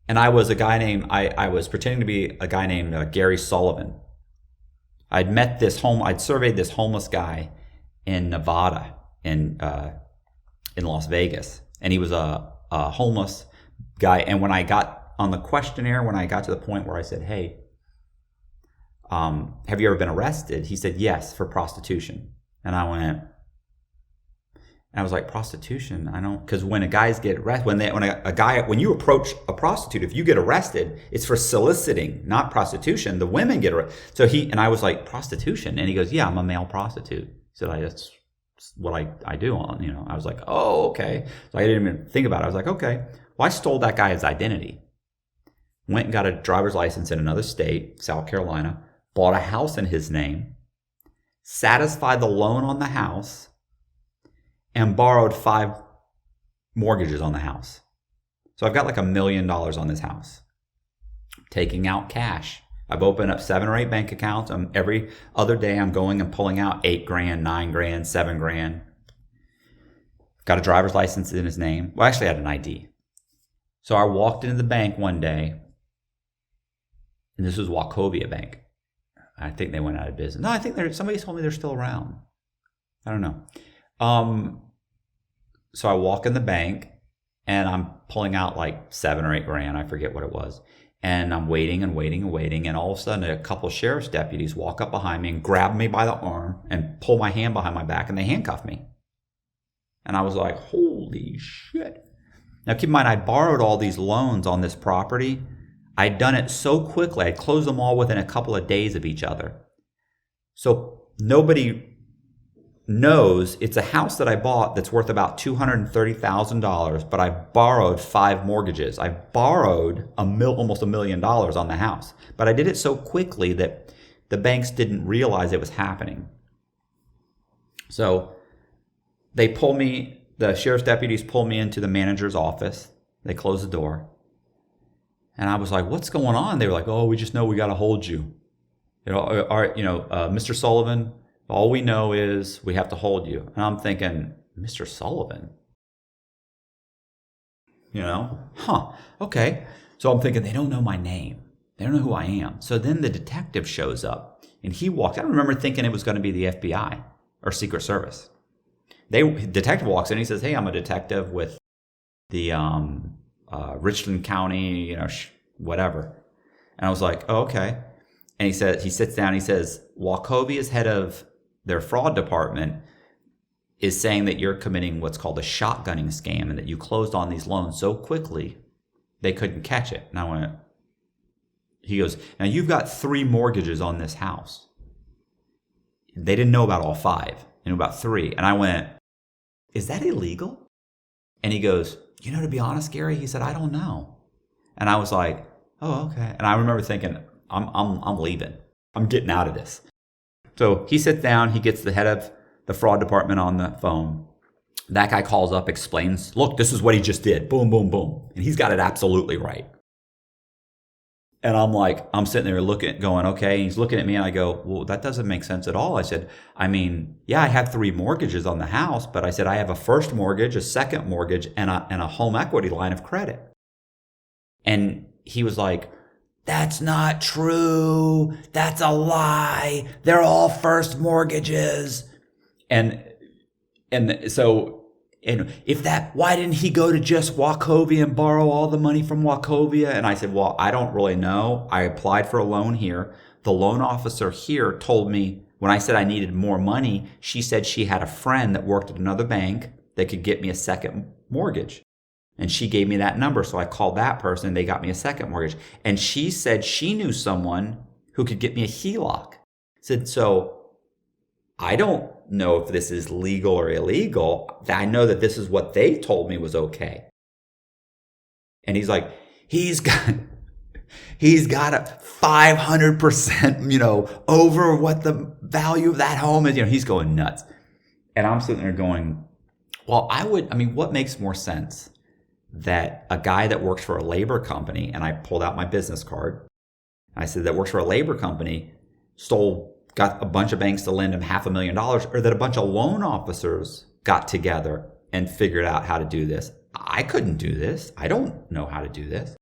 And I was I was pretending to be a guy named Gary Sullivan. I'd surveyed this homeless guy in Nevada, in Las Vegas, and he was a homeless guy. And when I got on the questionnaire, when I got to the point where I said, hey, have you ever been arrested? He said, yes, for prostitution. And I went, and I was like, prostitution? I don't, because when guys get arrested, when you approach a prostitute, if you get arrested, it's for soliciting, not prostitution. The women get arrested. And I was like, prostitution? And he goes, yeah, I'm a male prostitute. He said, what I do on, I was like, oh, okay. So I didn't even think about it. I was like, okay, well, I stole that guy's identity. Went and got a driver's license in another state, South Carolina, bought a house in his name, satisfied the loan on the house, and borrowed 5 mortgages on the house. So I've got like $1 million on this house. Taking out cash. I've opened up 7 or 8 bank accounts. Every other day I'm going and pulling out $8,000, $9,000, $7,000. Got a driver's license in his name. Well, actually I had an ID. So I walked into the bank one day, and this was Wachovia Bank. I think they went out of business. No, I think somebody told me they're still around. I don't know. So I walk in the bank, and I'm pulling out like $7,000 or $8,000. I forget what it was. And I'm waiting and waiting and waiting. And all of a sudden, a couple of sheriff's deputies walk up behind me and grab me by the arm and pull my hand behind my back, and they handcuff me. And I was like, holy shit. Now, keep in mind, I borrowed all these loans on this property. I'd done it so quickly. I closed them all within a couple of days of each other. So nobody knows it's a house that I bought that's worth about $230,000, but I borrowed 5 mortgages. I borrowed almost $1 million on the house, but I did it so quickly that the banks didn't realize it was happening. So the sheriff's deputies pull me into the manager's office. They close the door. And I was like, what's going on? They were like, oh, we just know we got to hold you. Mr. Sullivan, all we know is we have to hold you. And I'm thinking, Mr. Sullivan? Okay. So I'm thinking, they don't know my name. They don't know who I am. So then the detective shows up, and he walks. I remember thinking it was going to be the FBI or Secret Service. Detective walks in, he says, hey, I'm a detective with the Richland County, whatever. And I was like, oh, okay. And he sits down, he says, Wachovia's head of their fraud department is saying that you're committing what's called a shotgunning scam, and that you closed on these loans so quickly they couldn't catch it. And he goes, now you've got 3 mortgages on this house. They didn't know about all 5, they knew about 3. And I went, is that illegal? And he goes, to be honest, Gary, he said, I don't know. And I was like, oh, okay. And I remember thinking, I'm leaving. I'm getting out of this. So he sits down, he gets the head of the fraud department on the phone. That guy calls up, explains, look, this is what he just did. Boom, boom, boom. And he's got it absolutely right. And I'm sitting there going, okay. And he's looking at me, and I go, well, that doesn't make sense at all. I said, yeah, I have 3 mortgages on the house, but I said, I have a first mortgage, a second mortgage, and a home equity line of credit. And he was like, that's not true. That's a lie. They're all first mortgages. And why didn't he go to just Wachovia and borrow all the money from Wachovia? And I said, well, I don't really know. I applied for a loan here. The loan officer here told me when I said I needed more money, she said she had a friend that worked at another bank that could get me a second mortgage. And she gave me that number. So I called that person, and they got me a second mortgage. And she said she knew someone who could get me a HELOC. I said, so I don't know if this is legal or illegal. I know that this is what they told me was okay. And he's like, he's got a 500%, over what the value of that home is. He's going nuts. And I'm sitting there going, well, what makes more sense? That a guy that works for a labor company, and I pulled out my business card. I said, that works for a labor company, got a bunch of banks to lend him $500,000, or that a bunch of loan officers got together and figured out how to do this. I couldn't do this. I don't know how to do this.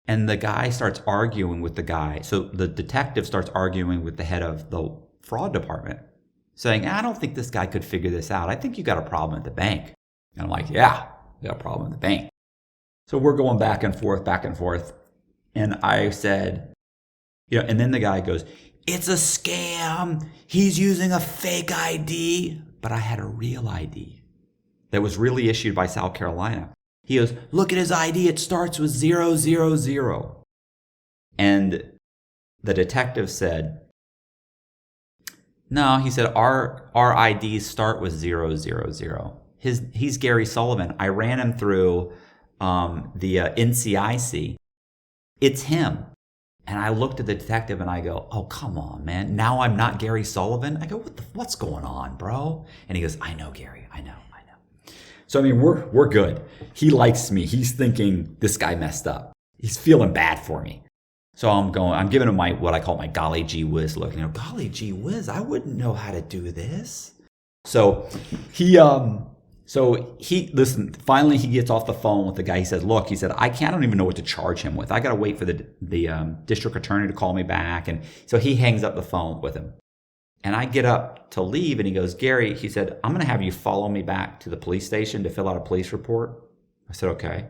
And the guy starts arguing with the guy. So the detective starts arguing with the head of the fraud department, saying, I don't think this guy could figure this out. I think you got a problem at the bank. And I'm like, yeah, we got a problem at the bank. So we're going back and forth, back and forth. And I said, and then the guy goes, it's a scam. He's using a fake ID. But I had a real ID that was really issued by South Carolina. He goes, look at his ID. It starts with 000. And the detective said, No, he said, our IDs start with 000. He's Gary Sullivan. I ran him through the NCIC. It's him. And I looked at the detective and I go, oh, come on, man. Now I'm not Gary Sullivan? I go, what's going on, bro? And he goes, I know, Gary. I know. So, I mean, we're good. He likes me. He's thinking this guy messed up. He's feeling bad for me. So I'm giving him what I call my golly gee whiz look. Golly gee whiz, I wouldn't know how to do this. So listen, finally he gets off the phone with the guy. He says, look, I don't even know what to charge him with. I got to wait for the district attorney to call me back. And so he hangs up the phone with him. And I get up to leave and he goes, Gary, he said, I'm going to have you follow me back to the police station to fill out a police report. I said, okay.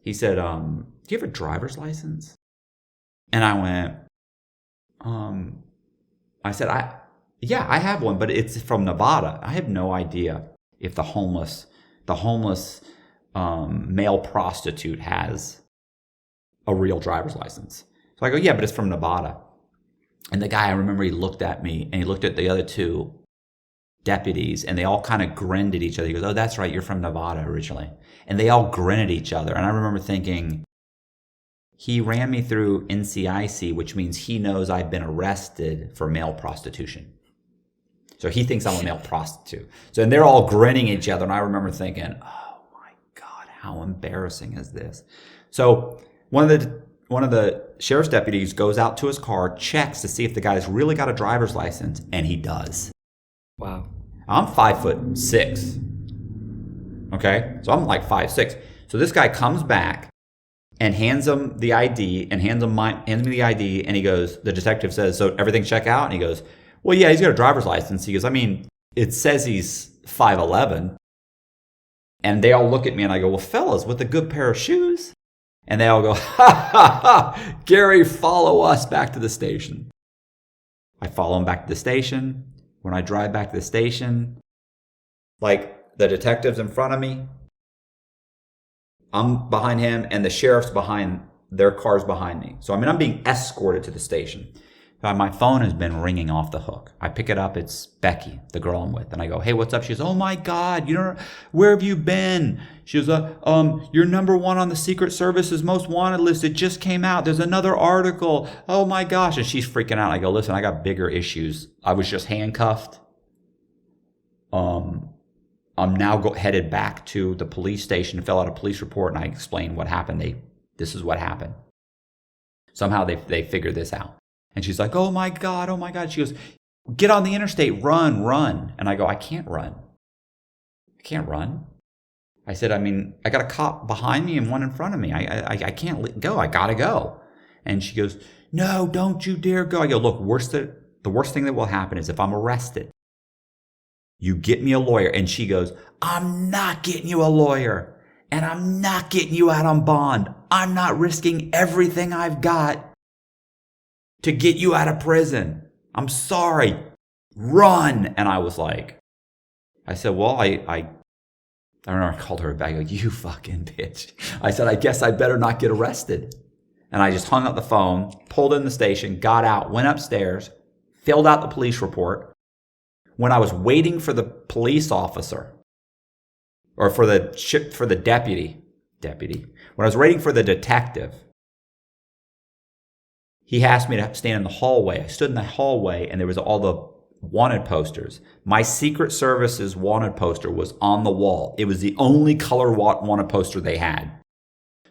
He said, do you have a driver's license? And I went, I said, yeah, I have one, but it's from Nevada. I have no idea if the homeless male prostitute has a real driver's license. So I go, yeah, but it's from Nevada. And the guy, I remember he looked at me and he looked at the other two deputies and they all kind of grinned at each other. He goes, oh, that's right, you're from Nevada originally. And they all grinned at each other. And I remember thinking, he ran me through NCIC, which means he knows I've been arrested for male prostitution. So he thinks I'm a male prostitute. So, and they're all grinning at each other. And I remember thinking, oh my God, how embarrassing is this? So one of the sheriff's deputies goes out to his car, checks to see if the guy's really got a driver's license, and he does. Wow. I'm 5'6". Okay? So I'm like 5'6". So this guy comes back and hands him the ID and hands me the ID, and he goes, the detective says, so everything check out? And he goes, well, yeah, he's got a driver's license. He goes, I mean, it says he's 5'11". And they all look at me and I go, well, fellas, with a good pair of shoes. And they all go, ha, ha, ha, Gary, follow us back to the station. I follow him back to the station. When I drive back to the station, like the detective's in front of me, I'm behind him, and the sheriff's behind, their car's behind me. So, I mean, I'm being escorted to the station. My phone has been ringing off the hook. I pick it up. It's Becky, the girl I'm with. And I go, hey, what's up? She goes, oh, my God, where have you been? She goes, you're number one on the Secret Service's most wanted list. It just came out. There's another article. Oh, my gosh. And she's freaking out. I go, listen, I got bigger issues. I was just handcuffed. I'm now headed back to the police station to fill out a police report. And I explain what happened. This is what happened. Somehow they figured this out. And she's like, oh my God. She goes, get on the interstate, run. And I go, I can't run. I said, I mean, I got a cop behind me and one in front of me. I can't go. I gotta go. And she goes, no, don't you dare go. I go, look, the worst thing that will happen is if I'm arrested, you get me a lawyer. And she goes, I'm not getting you a lawyer. And I'm not getting you out on bond. I'm not risking everything I've got to get you out of prison. I'm sorry. Run. And I was like, I said, well, I remember I called her back. I go, you fucking bitch. I said, I guess I better not get arrested. And I just hung up the phone, pulled in the station, got out, went upstairs, filled out the police report. When I was waiting for the police officer, or for the deputy, when I was waiting for the detective, he asked me to stand in the hallway. I stood in the hallway and there was all the wanted posters. My Secret Service's wanted poster was on the wall. It was the only color wanted poster they had.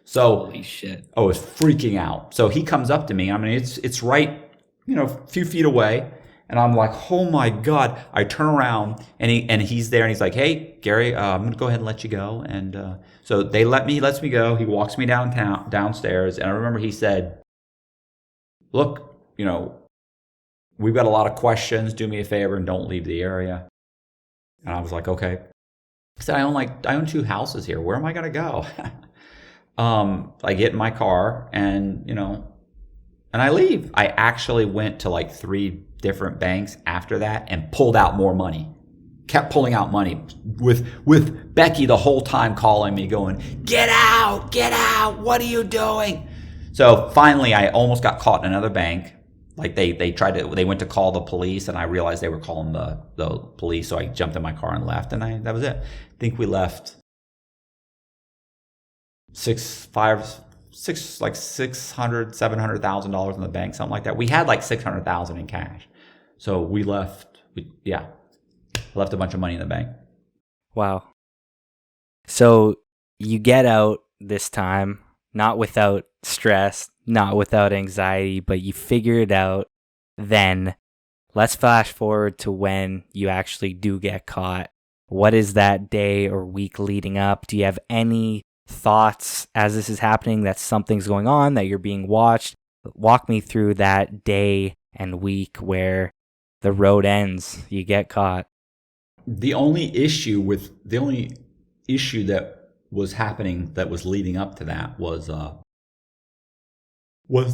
So, holy shit. I was freaking out. So he comes up to me. I mean, it's right, a few feet away. And I'm like, oh my God. I turn around and he's there and he's like, hey, Gary, I'm going to go ahead and let you go. And so he lets me go. He walks me downstairs. And I remember he said, look, we've got a lot of questions. Do me a favor and don't leave the area. And I was like, okay. I said, I own 2 houses here. Where am I going to go? I get in my car and I leave. I actually went to like 3 different banks after that and pulled out more money. Kept pulling out money with Becky the whole time calling me going, get out, what are you doing? So finally, I almost got caught in another bank. Like they went to call the police, and I realized they were calling the police, so I jumped in my car and left, and that was it. I think we left like $700,000 in the bank, something like that. We had like $600,000 in cash, so we left. Left a bunch of money in the bank. Wow. So you get out this time, not without stress, not without anxiety, but you figure it out. Then let's flash forward to when you actually do get caught. What is that day or week leading up? Do you have any thoughts as this is happening that something's going on, that you're being watched? Walk me through that day and week where the road ends, you get caught. The only issue that was happening that was leading up to that was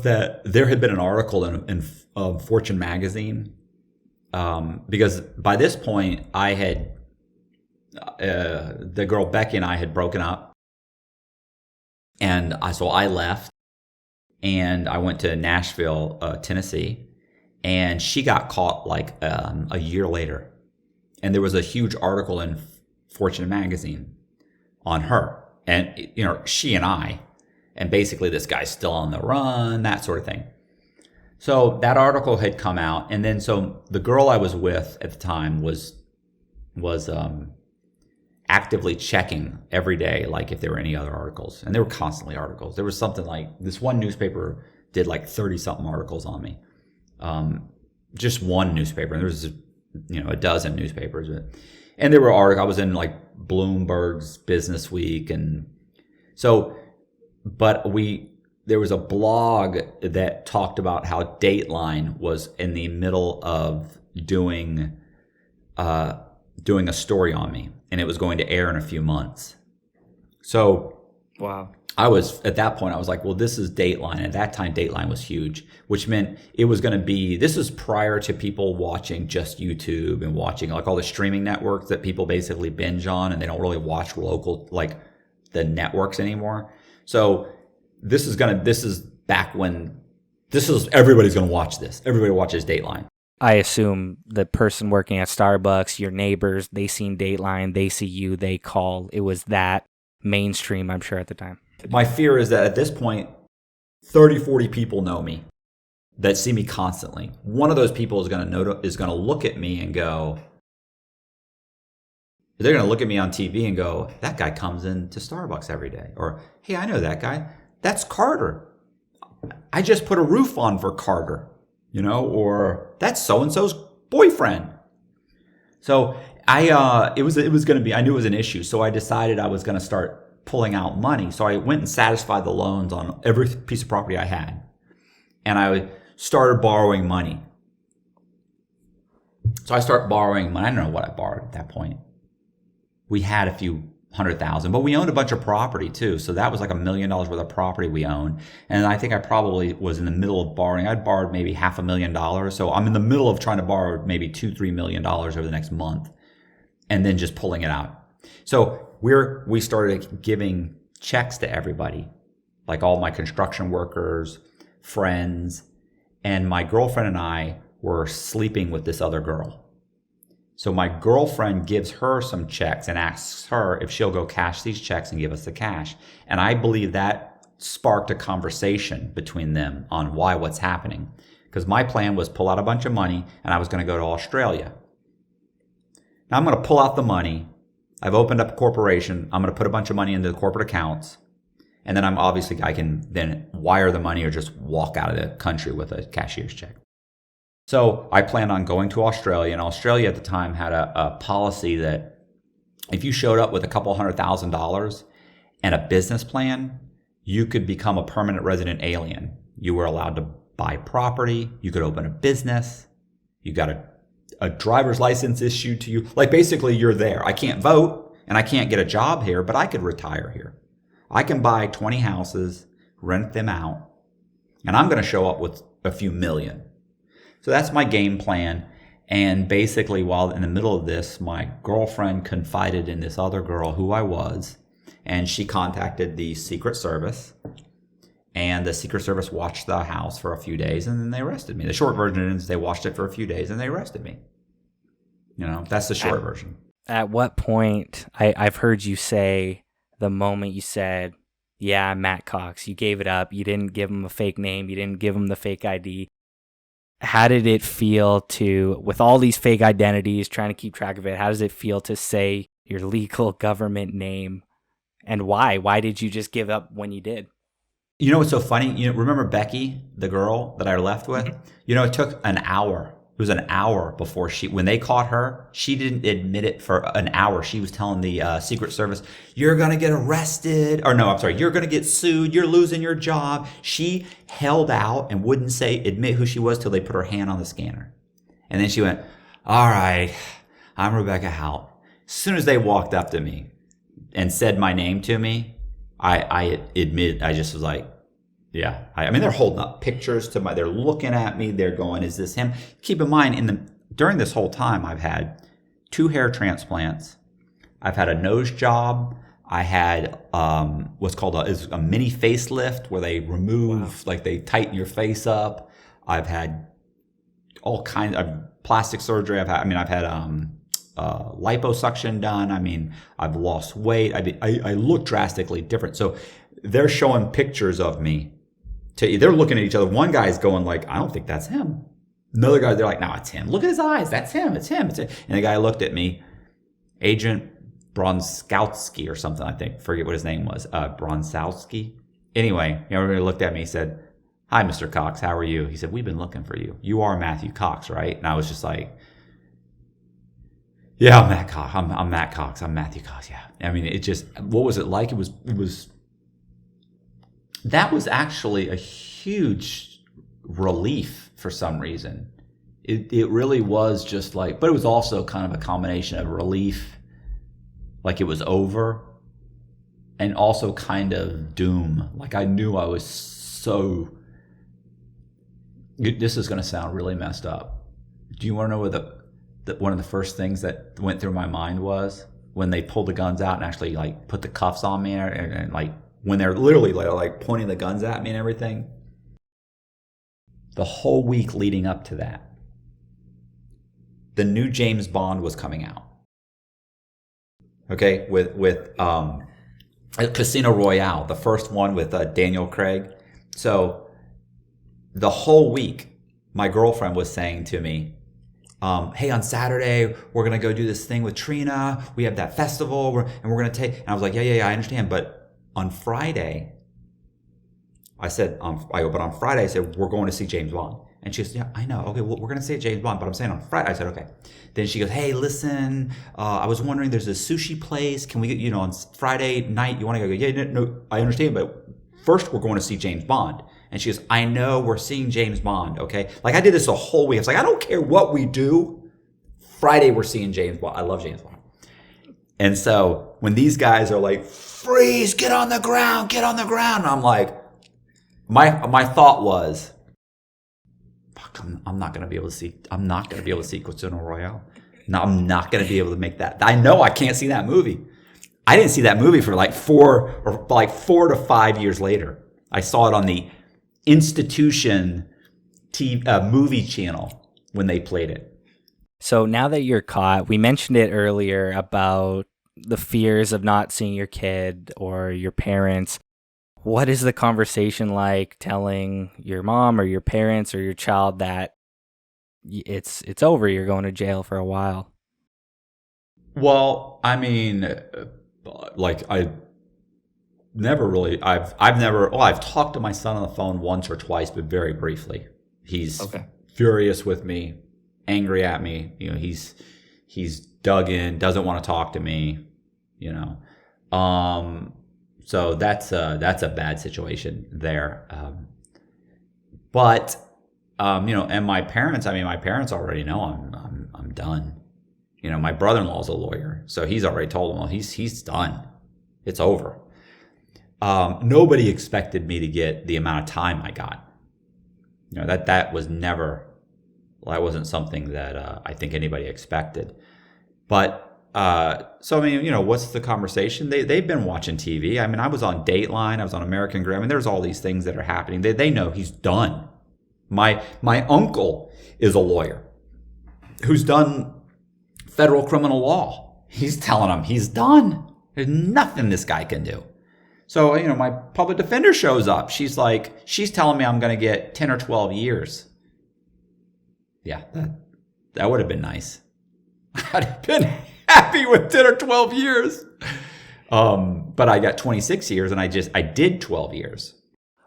that there had been an article in Fortune magazine, because by this point I had the girl Becky and I had broken up, and so I left and I went to Nashville, Tennessee, and she got caught like a year later. And there was a huge article in Fortune magazine on her, and she and I, and basically this guy's still on the run, that sort of thing. So that article had come out, and then so the girl I was with at the time was actively checking every day, like if there were any other articles, and there were constantly articles. There was something like this one newspaper did like 30 something articles on me, just one newspaper, and there was a dozen newspapers, and there were articles. I was in like Bloomberg's Business Week, and so, but there was a blog that talked about how Dateline was in the middle of doing a story on me, and it was going to air in a few months. So, wow. I was, at that point, I was like, well, this is Dateline. At that time, Dateline was huge, which meant it was going to be, this was prior to people watching just YouTube and watching like all the streaming networks that people basically binge on, and they don't really watch local, like the networks anymore. So everybody's going to watch this. Everybody watches Dateline. I assume the person working at Starbucks, your neighbors, they seen Dateline, they see you, they call. It was that mainstream, I'm sure, at the time. My fear is that at this point, 30, 40 people know me that see me constantly. One of those people is going to look at me and go, they're going to look at me on TV and go, that guy comes into Starbucks every day. Or, hey, I know that guy. That's Carter. I just put a roof on for Carter, or that's so-and-so's boyfriend. So I knew it was an issue. So I decided I was going to start pulling out money. So I went and satisfied the loans on every piece of property I had. And I started borrowing money. So I start borrowing money. I don't know what I borrowed at that point. We had a few $100,000, but we owned a bunch of property too. So that was like $1 million worth of property we owned. And I think I probably was in the middle of borrowing. I'd borrowed maybe $500,000. So I'm in the middle of trying to borrow maybe $2-3 million over the next month, and then just pulling it out. So we started giving checks to everybody, like all my construction workers, friends, and my girlfriend and I were sleeping with this other girl. So my girlfriend gives her some checks and asks her if she'll go cash these checks and give us the cash. And I believe that sparked a conversation between them on what's happening. Because my plan was pull out a bunch of money, and I was going to go to Australia. Now I'm going to pull out the money. I've opened up a corporation. I'm going to put a bunch of money into the corporate accounts. And then I can then wire the money or just walk out of the country with a cashier's check. So I planned on going to Australia, and Australia at the time had a policy that if you showed up with a couple $100,000 and a business plan, you could become a permanent resident alien. You were allowed to buy property. You could open a business. You got a driver's license issued to you. Like basically you're there. I can't vote and I can't get a job here, but I could retire here. I can buy 20 houses, rent them out, and I'm going to show up with a few million. So that's my game plan. And basically while in the middle of this, my girlfriend confided in this other girl who I was, and she contacted the Secret Service. And the Secret Service watched the house for a few days, and then they arrested me. The short version is they watched it for a few days, and they arrested me. That's the short version. At what point, I've heard you say the moment you said, yeah, I'm Matt Cox, you gave it up, you didn't give him a fake name, you didn't give him the fake ID. How did it feel to, with all these fake identities, trying to keep track of it, how does it feel to say your legal government name? And why? Why did you just give up when you did? What's so funny? Remember Becky, the girl that I left with? It took an hour. It was an hour before when they caught her, she didn't admit it for an hour. She was telling the Secret Service, you're going to get arrested. Or no, I'm sorry, you're going to get sued. You're losing your job. She held out and wouldn't admit who she was till they put her hand on the scanner. And then she went, all right, I'm Rebecca Hout. As soon as they walked up to me and said my name to me, I admit, I just was like, yeah. I mean, they're holding up pictures they're looking at me. They're going, is this him? Keep in mind, during this whole time, I've had 2 hair transplants. I've had a nose job. I had what's called a mini facelift where they remove, they tighten your face up. I've had all kinds of plastic surgery. I've had liposuction done. I mean, I've lost weight. I look drastically different. So they're showing pictures of me. They're looking at each other. One guy's going like, I don't think that's him. Another guy, they're like, no, it's him. Look at his eyes. That's him. It's him. And the guy looked at me, Agent Bronskowski or something, I think. Forget what his name was. Bronskowski. Anyway, everybody looked at me and said, hi, Mr. Cox. How are you? He said, we've been looking for you. You are Matthew Cox, right? And I was just like, yeah, I'm Matt Cox. I'm Matt Cox. I'm Matthew Cox. Yeah. I mean, what was it like? That was actually a huge relief for some reason. It really was just but it was also kind of a combination of relief, like it was over, and also kind of doom. Like I knew I was this is going to sound really messed up. Do you want to know what one of the first things that went through my mind was when they pulled the guns out and actually put the cuffs on me and when they're literally pointing the guns at me and everything? The whole week leading up to that, the new James Bond was coming out. Okay, with Casino Royale, the first one with Daniel Craig. So the whole week, my girlfriend was saying to me, hey, on Saturday, we're going to go do this thing with Trina. We have that festival, and we're going to take... And I was like, yeah, I understand. But on Friday, I said, but on Friday, I said, we're going to see James Bond. And she goes, yeah, I know. Okay, well, we're going to see James Bond, but I'm saying on Friday. I said, okay. Then she goes, hey, listen, I was wondering, there's a sushi place. Can we get, on Friday night, you want to go? Yeah, no, I understand, but first we're going to see James Bond. And she goes, I know, we're seeing James Bond, okay? I did this a whole week. I was like, I don't care what we do. Friday, we're seeing James Bond. I love James Bond. And so when these guys are like, freeze, get on the ground. And I'm like, my thought was, fuck, I'm not going to be able to see Casino Royale. No, I'm not going to be able to make that. I know I can't see that movie. I didn't see that movie for 4 to 5 years later. I saw it on the Institution movie channel when they played it. So now that you're caught, we mentioned it earlier about the fears of not seeing your kid or your parents. What is the conversation like telling your mom or your parents or your child that it's over, you're going to jail for a while? Well, I mean, I've talked to my son on the phone once or twice, but very briefly. He's furious with me, angry at me. He's dug in, doesn't want to talk to me. So that's a bad situation there. And my parents already know I'm done. My brother-in-law's a lawyer, so he's already told them, well, he's done. It's over. Nobody expected me to get the amount of time I got. That wasn't something that I think anybody expected. But So, I mean, what's the conversation? They've been watching TV. I mean, I was on Dateline. I was on American Grammar. I mean, there's all these things that are happening. They know he's done. My uncle is a lawyer who's done federal criminal law. He's telling them he's done. There's nothing this guy can do. So, my public defender shows up. She's telling me I'm going to get 10 or 12 years. Yeah, that would have been nice. I'd have been happy with 10 or 12 years. But I got 26 years and I did 12 years.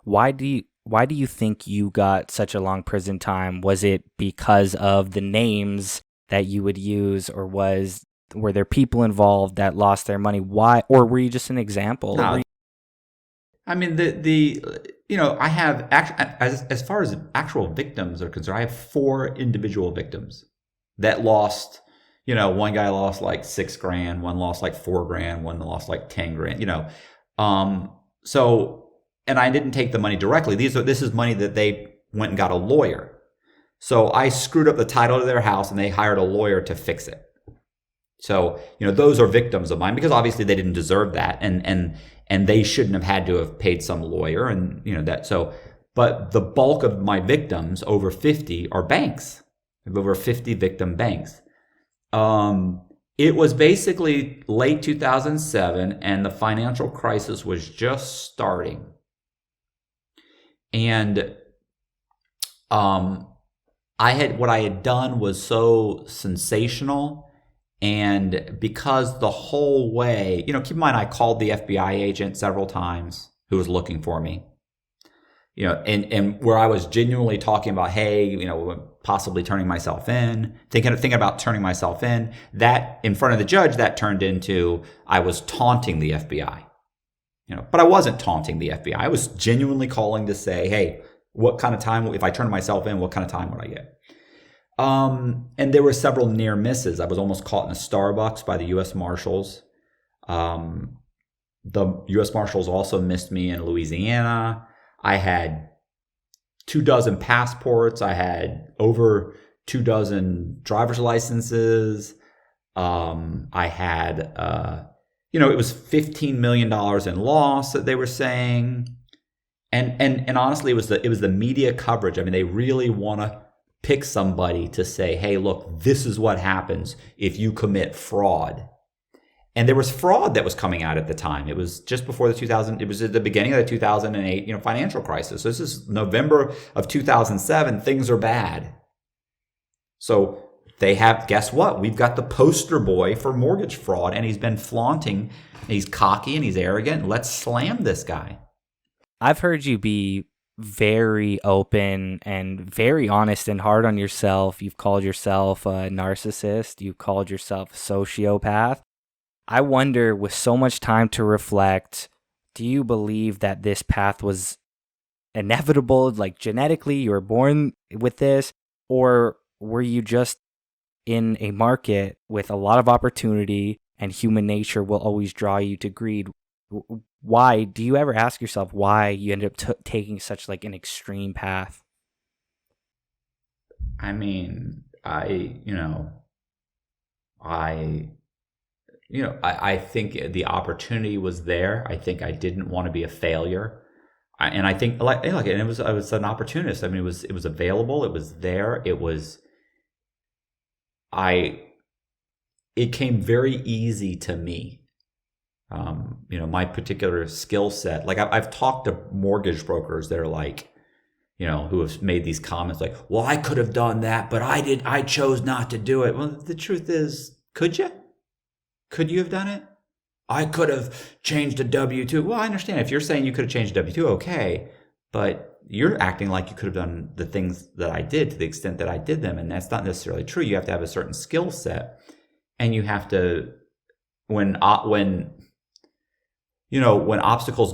Why do you think you got such a long prison time? Was it because of the names that you would use, or were there people involved that lost their money? Why, or were you just an example? No. I mean, I have as far as actual victims are concerned, I have 4 individual victims that lost. One guy lost like $6,000, one lost like $4,000, one lost like $10,000. So, and I didn't take the money directly. This is money that they went and got a lawyer. So I screwed up the title of their house, and they hired a lawyer to fix it. So, those are victims of mine, because obviously they didn't deserve that, and they shouldn't have had to have paid some lawyer, and that. So, but the bulk of my victims, over 50, are banks. I have over 50 victim banks. It was basically late 2007, and the financial crisis was just starting. And what I had done was so sensational. And because the whole way, keep in mind, I called the FBI agent several times who was looking for me, and where I was genuinely talking about, hey, possibly turning myself in, thinking about turning myself in. That in front of the judge, that turned into I was taunting the FBI, but I wasn't taunting the FBI. I was genuinely calling to say, hey, what kind of time, if I turn myself in, what kind of time would I get? And there were several near misses. I was almost caught in a Starbucks by the U.S. Marshals. The U.S. Marshals also missed me in Louisiana. I had 24 passports. I had over 24 driver's licenses. I had, it was $15 million in loss that they were saying. And honestly, it was the media coverage. I mean, they really want to pick somebody to say, hey, look, this is what happens if you commit fraud. And there was fraud that was coming out at the time. It was just before it was at the beginning of the 2008, financial crisis. So this is November of 2007. Things are bad. So they have, guess what? We've got the poster boy for mortgage fraud, and he's been flaunting. He's cocky and he's arrogant. Let's slam this guy. I've heard you be very open and very honest and hard on yourself. You've called yourself a narcissist. You've called yourself a sociopath. I wonder, with so much time to reflect, do you believe that this path was inevitable, like genetically you were born with this, or were you just in a market with a lot of opportunity and human nature will always draw you to greed? Why do you ever ask yourself why you ended up taking such like an extreme path? I mean, I think the opportunity was there. I think I didn't want to be a failure. And I think and I was an opportunist. I mean, it was available. It was there. It came very easy to me. My particular skill set. Like I've talked to mortgage brokers that are like, who have made these comments like, well, I could have done that, but I chose not to do it. Well, the truth is, could you? Could you have done it? I could have changed a W-2. Well, I understand. If you're saying you could have changed a W-2, okay. But you're acting like you could have done the things that I did to the extent that I did them. And that's not necessarily true. You have to have a certain skill set. And you have to, when obstacles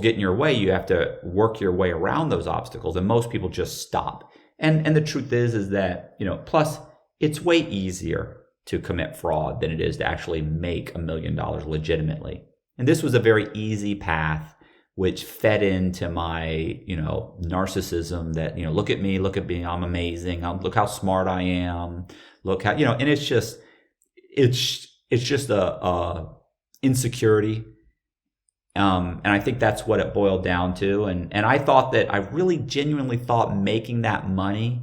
get in your way, you have to work your way around those obstacles. And most people just stop. And the truth is that, plus it's way easier to commit fraud than it is to actually make $1 million legitimately. And this was a very easy path, which fed into my, narcissism that, look at me, I'm amazing. Look how smart I am. Look how, and it's just a insecurity. And I think that's what it boiled down to. And I thought that I really genuinely thought making that money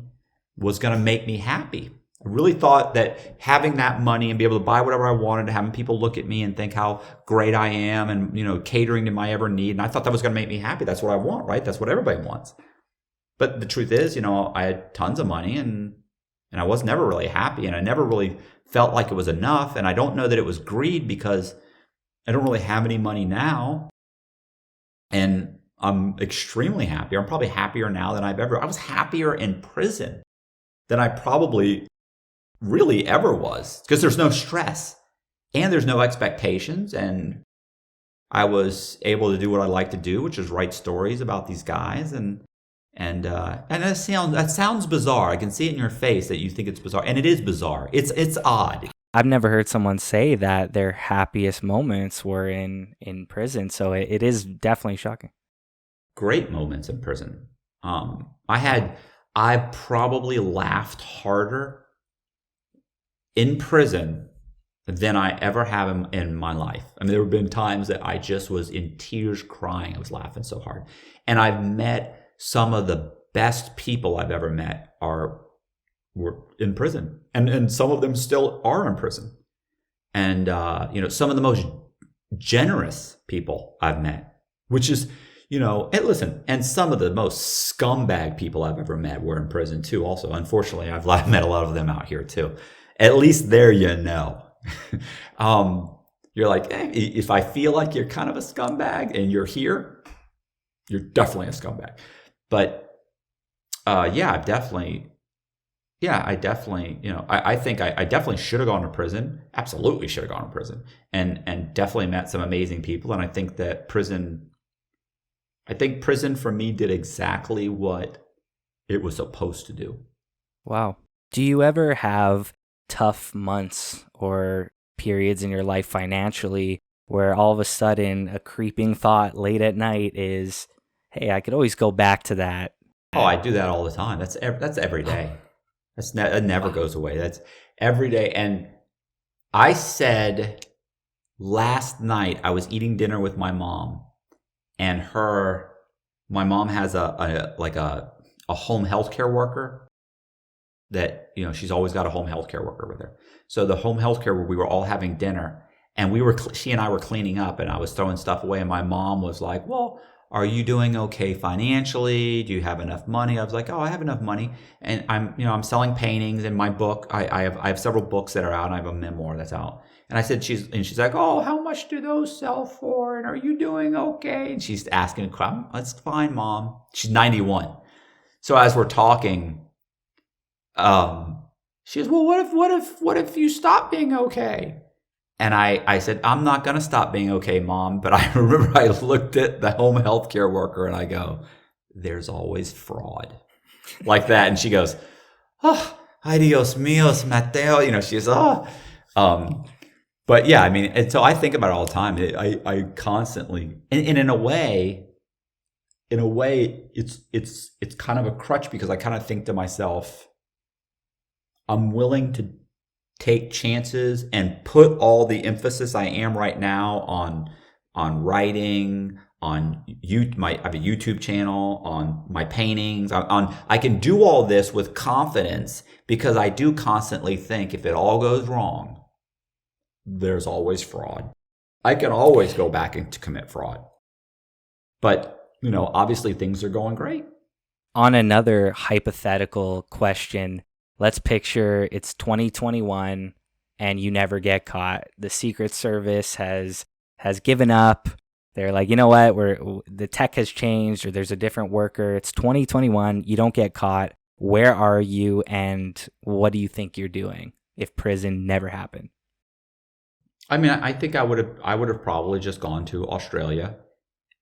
was going to make me happy. I really thought that having that money and be able to buy whatever I wanted, having people look at me and think how great I am and, catering to my every need. And I thought that was going to make me happy. That's what I want, right? That's what everybody wants. But the truth is, I had tons of money and I was never really happy, and I never really felt like it was enough. And I don't know that it was greed, because I don't really have any money now. And I'm extremely happy. I'm probably happier now than I was happier in prison than I probably really ever was, because there's no stress and there's no expectations. And I was able to do what I like to do, which is write stories about these guys. And that sounds bizarre. I can see it in your face that you think it's bizarre, and it is bizarre. It's odd. I've never heard someone say that their happiest moments were in prison, so it is definitely shocking. Great moments in prison. I probably laughed harder in prison than I ever have in my life. I mean, there have been times that I just was in tears crying. I was laughing so hard. And I've met some of the best people I've ever met were in prison, and some of them still are in prison. And some of the most generous people I've met, which is, and some of the most scumbag people I've ever met were in prison too. Also, unfortunately, I've met a lot of them out here too. At least there, you're like, hey, if I feel like you're kind of a scumbag and you're here, you're definitely a scumbag. But I definitely, I think I definitely should have gone to prison. Absolutely should have gone to prison, and definitely met some amazing people. And I think that prison for me did exactly what it was supposed to do. Wow. Do you ever have tough months or periods in your life financially where all of a sudden a creeping thought late at night is, hey, I could always go back to that? Oh, I do that all the time. That's every day. That never goes away. That's every day. And I said last night, I was eating dinner with my mom, and my mom has a home healthcare worker that, she's always got a home healthcare worker with her. So the home healthcare, we were all having dinner, and she and I were cleaning up, and I was throwing stuff away, and my mom was like, well, are you doing okay financially? Do you have enough money? I was like, oh, I have enough money. And I'm selling paintings, and my book, I have several books that are out, and I have a memoir that's out. And I said, she's like, oh, how much do those sell for? And are you doing okay? And she's asking, that's fine, Mom. She's 91. So as we're talking, she goes, well, what if you stop being okay? And I said, I'm not going to stop being okay, Mom. But I remember I looked at the home healthcare worker and I go, there's always fraud. Like that. And she goes, oh, ay Dios míos, Mateo. She's, but yeah, I mean, and so I think about it all the time. I constantly, and in a way, it's kind of a crutch, because I kind of think to myself, I'm willing to take chances and put all the emphasis I am right now on writing, I have a YouTube channel, on my paintings, I can do all this with confidence, because I do constantly think if it all goes wrong, there's always fraud. I can always go back and to commit fraud. But, obviously things are going great. On another hypothetical question, let's picture it's 2021 and you never get caught. The Secret Service has given up. They're like, you know what? The tech has changed, or there's a different worker. It's 2021. You don't get caught. Where are you, and what do you think you're doing if prison never happened? I mean, I think I would have probably just gone to Australia.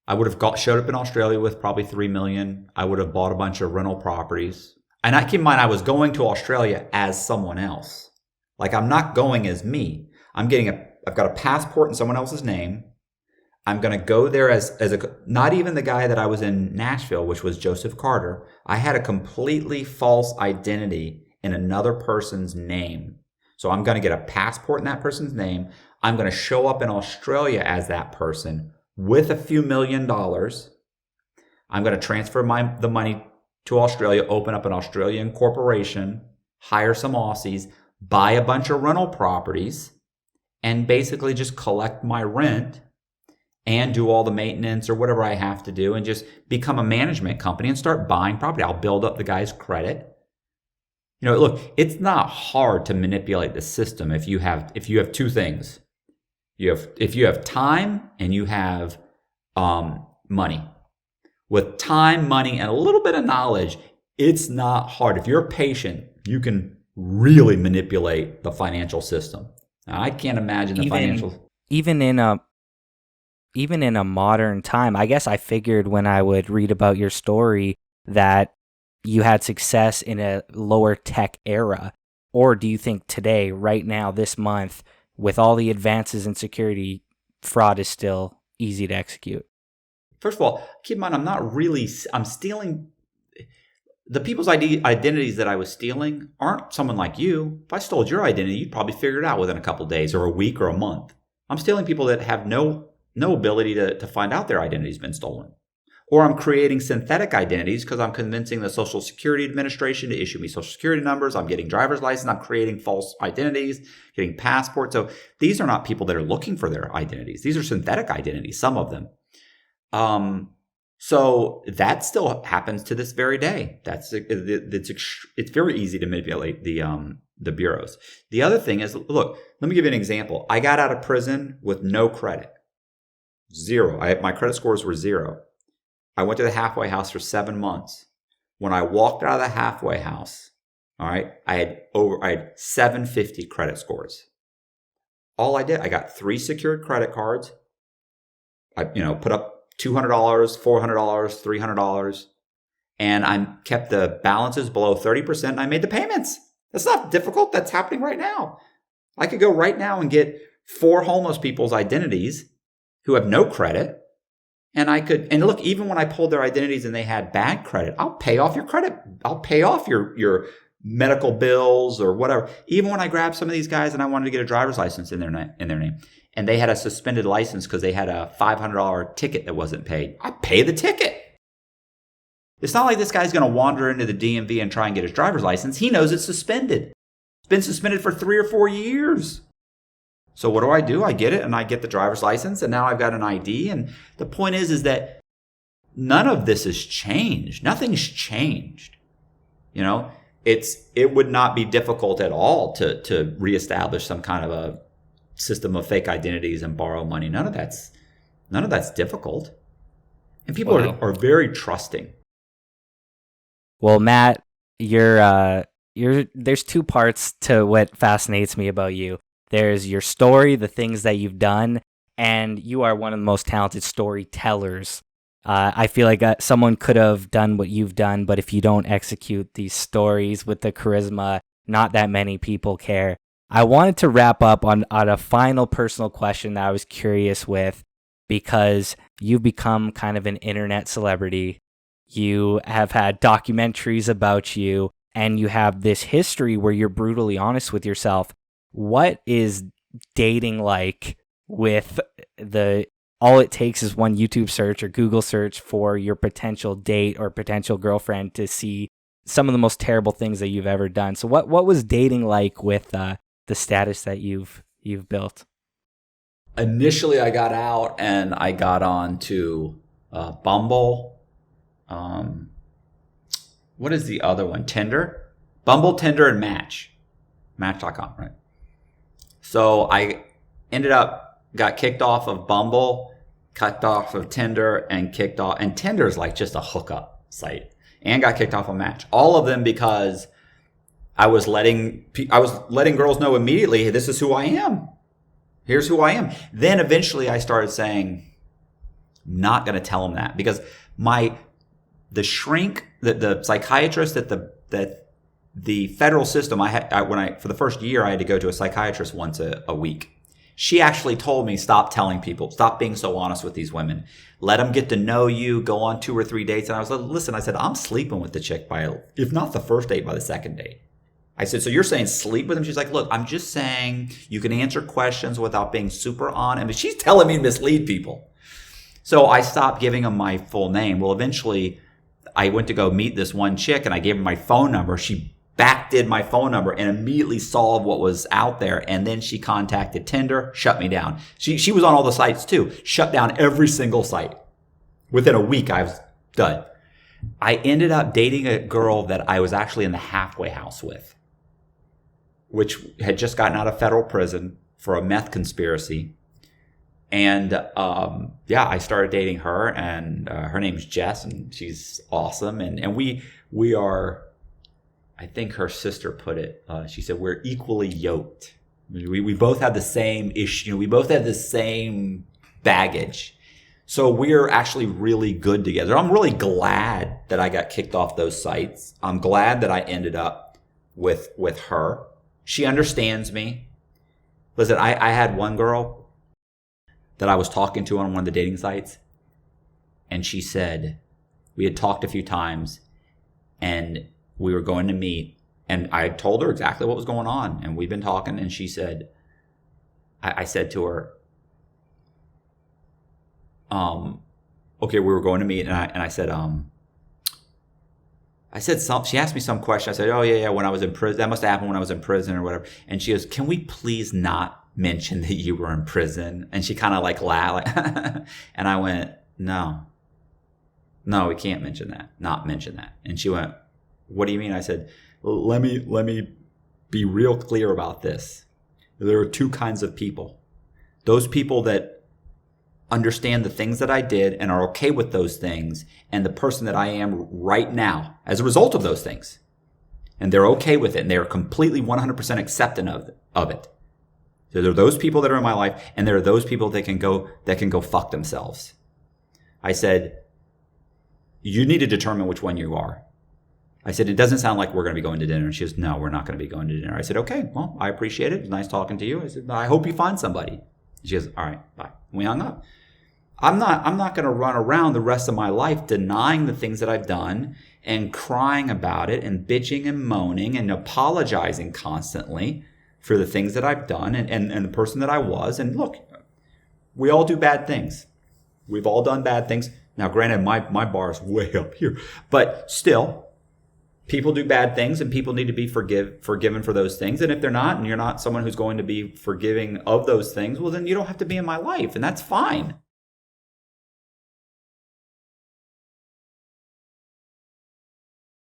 I would have showed up in Australia with probably $3 million. I would have bought a bunch of rental properties. And keep in mind, I was going to Australia as someone else. Like, I'm not going as me. I've got a passport in someone else's name. I'm going to go there as not even the guy that I was in Nashville, which was Joseph Carter. I had a completely false identity in another person's name. So I'm going to get a passport in that person's name. I'm going to show up in Australia as that person with a few $1,000,000. I'm going to transfer the money to Australia, open up an Australian corporation, hire some Aussies, buy a bunch of rental properties, and basically just collect my rent and do all the maintenance or whatever I have to do and just become a management company and start buying property. I'll build up the guy's credit. Look, it's not hard to manipulate the system if you have two things. If you have time and you have money. With time, money, and a little bit of knowledge, it's not hard. If you're patient, you can really manipulate the financial system. Now, I can't imagine the financial... Even in a modern time, I guess I figured when I would read about your story that you had success in a lower tech era. Or do you think today, right now, this month, with all the advances in security, fraud is still easy to execute? First of all, keep in mind, I'm stealing. The people's identities that I was stealing aren't someone like you. If I stole your identity, you'd probably figure it out within a couple of days or a week or a month. I'm stealing people that have no ability to find out their identity's been stolen. Or I'm creating synthetic identities because I'm convincing the Social Security Administration to issue me Social Security numbers. I'm getting driver's license. I'm creating false identities, getting passports. So these are not people that are looking for their identities. These are synthetic identities, some of them. So that still happens to this very day. It's very easy to manipulate the bureaus. The other thing is, look, let me give you an example. I got out of prison with no credit. Zero. My credit scores were zero. I went to the halfway house for 7 months. When I walked out of the halfway house, all right, I had 750 credit scores. All I did, I got 3 secured credit cards. I put up $200, $400, $300, and I kept the balances below 30%, and I made the payments. That's not difficult. That's happening right now. I could go right now and get 4 homeless people's identities who have no credit, and look, even when I pulled their identities and they had bad credit, I'll pay off your credit. I'll pay off your medical bills or whatever. Even when I grabbed some of these guys and I wanted to get a driver's license in their name, and they had a suspended license because they had a $500 ticket that wasn't paid, I pay the ticket. It's not like this guy's going to wander into the DMV and try and get his driver's license. He knows it's suspended. It's been suspended for 3 or 4 years. So what do? I get it, and I get the driver's license, and now I've got an ID. And the point is that none of this has changed. Nothing's changed. It would not be difficult at all to reestablish some kind of a system of fake identities and borrow money. None of that's difficult. And people are very trusting. Well, Matt, there's 2 parts to what fascinates me about you. There's your story, the things that you've done, and you are one of the most talented storytellers. I feel like someone could have done what you've done, but if you don't execute these stories with the charisma, not that many people care. I wanted to wrap up on a final personal question that I was curious with, because you've become kind of an internet celebrity. You have had documentaries about you, and you have this history where you're brutally honest with yourself. What is dating like with all it takes is one YouTube search or Google search for your potential date or potential girlfriend to see some of the most terrible things that you've ever done. So what was dating like with the status that you've built? Initially, I got out and I got on to Bumble. What is the other one? Tinder? Bumble, Tinder, and Match.com, right? So I got kicked off of Bumble, kicked off of Tinder, and Tinder is like just a hookup site, and got kicked off of Match. All of them because I was letting girls know immediately, hey, this is who I am. Here's who I am. Then eventually I started saying, not going to tell them that, because the psychiatrist at the federal system, for the first year I had to go to a psychiatrist once a week. She actually told me, stop telling people, stop being so honest with these women. Let them get to know you, go on 2 or 3 dates. And I was like, listen, I said, I'm sleeping with the chick if not the first date, by the second date. I said, so you're saying sleep with him? She's like, look, I'm just saying you can answer questions without being super on. I mean, she's telling me to mislead people. So I stopped giving him my full name. Well, eventually I went to go meet this one chick and I gave her my phone number. She backdid my phone number and immediately saw what was out there. And then she contacted Tinder, shut me down. She was on all the sites too, shut down every single site. Within a week, I was done. I ended up dating a girl that I was actually in the halfway house with, which had just gotten out of federal prison for a meth conspiracy. And I started dating her, and her name's Jess, and she's awesome. And we are, I think her sister put it, she said, we're equally yoked. We both have the same issue. We both have the same baggage. So we're actually really good together. I'm really glad that I got kicked off those sites. I'm glad that I ended up with her. She understands me. Listen, I had one girl that I was talking to on one of the dating sites, and she said, we had talked a few times, and we were going to meet, and I told her exactly what was going on, and we've been talking, and she said, I said to her, okay, we were going to meet, and I said, she asked me some question. I said, oh yeah, when I was in prison, that must have happened when I was in prison or whatever. And she goes, can we please not mention that you were in prison? And she kind of like laughed, and I went, no, we can't not mention that. And she went, what do you mean? I said, let me be real clear about this. There are two kinds of people. Those people that understand the things that I did and are okay with those things, and the person that I am right now as a result of those things. And they're okay with it, and they're completely 100% accepting of it. So there are those people that are in my life, and there are those people that can go fuck themselves. I said, you need to determine which one you are. I said, it doesn't sound like we're going to be going to dinner. And she goes, no, we're not going to be going to dinner. I said, okay, well, I appreciate it. It was nice talking to you. I said, I hope you find somebody. She goes, all right, bye. We hung up. I'm not going to run around the rest of my life denying the things that I've done and crying about it and bitching and moaning and apologizing constantly for the things that I've done and the person that I was. And look, we all do bad things. We've all done bad things. Now, granted, my bar is way up here, but still, people do bad things and people need to be forgiven for those things. And if they're not, and you're not someone who's going to be forgiving of those things, well, then you don't have to be in my life, and that's fine.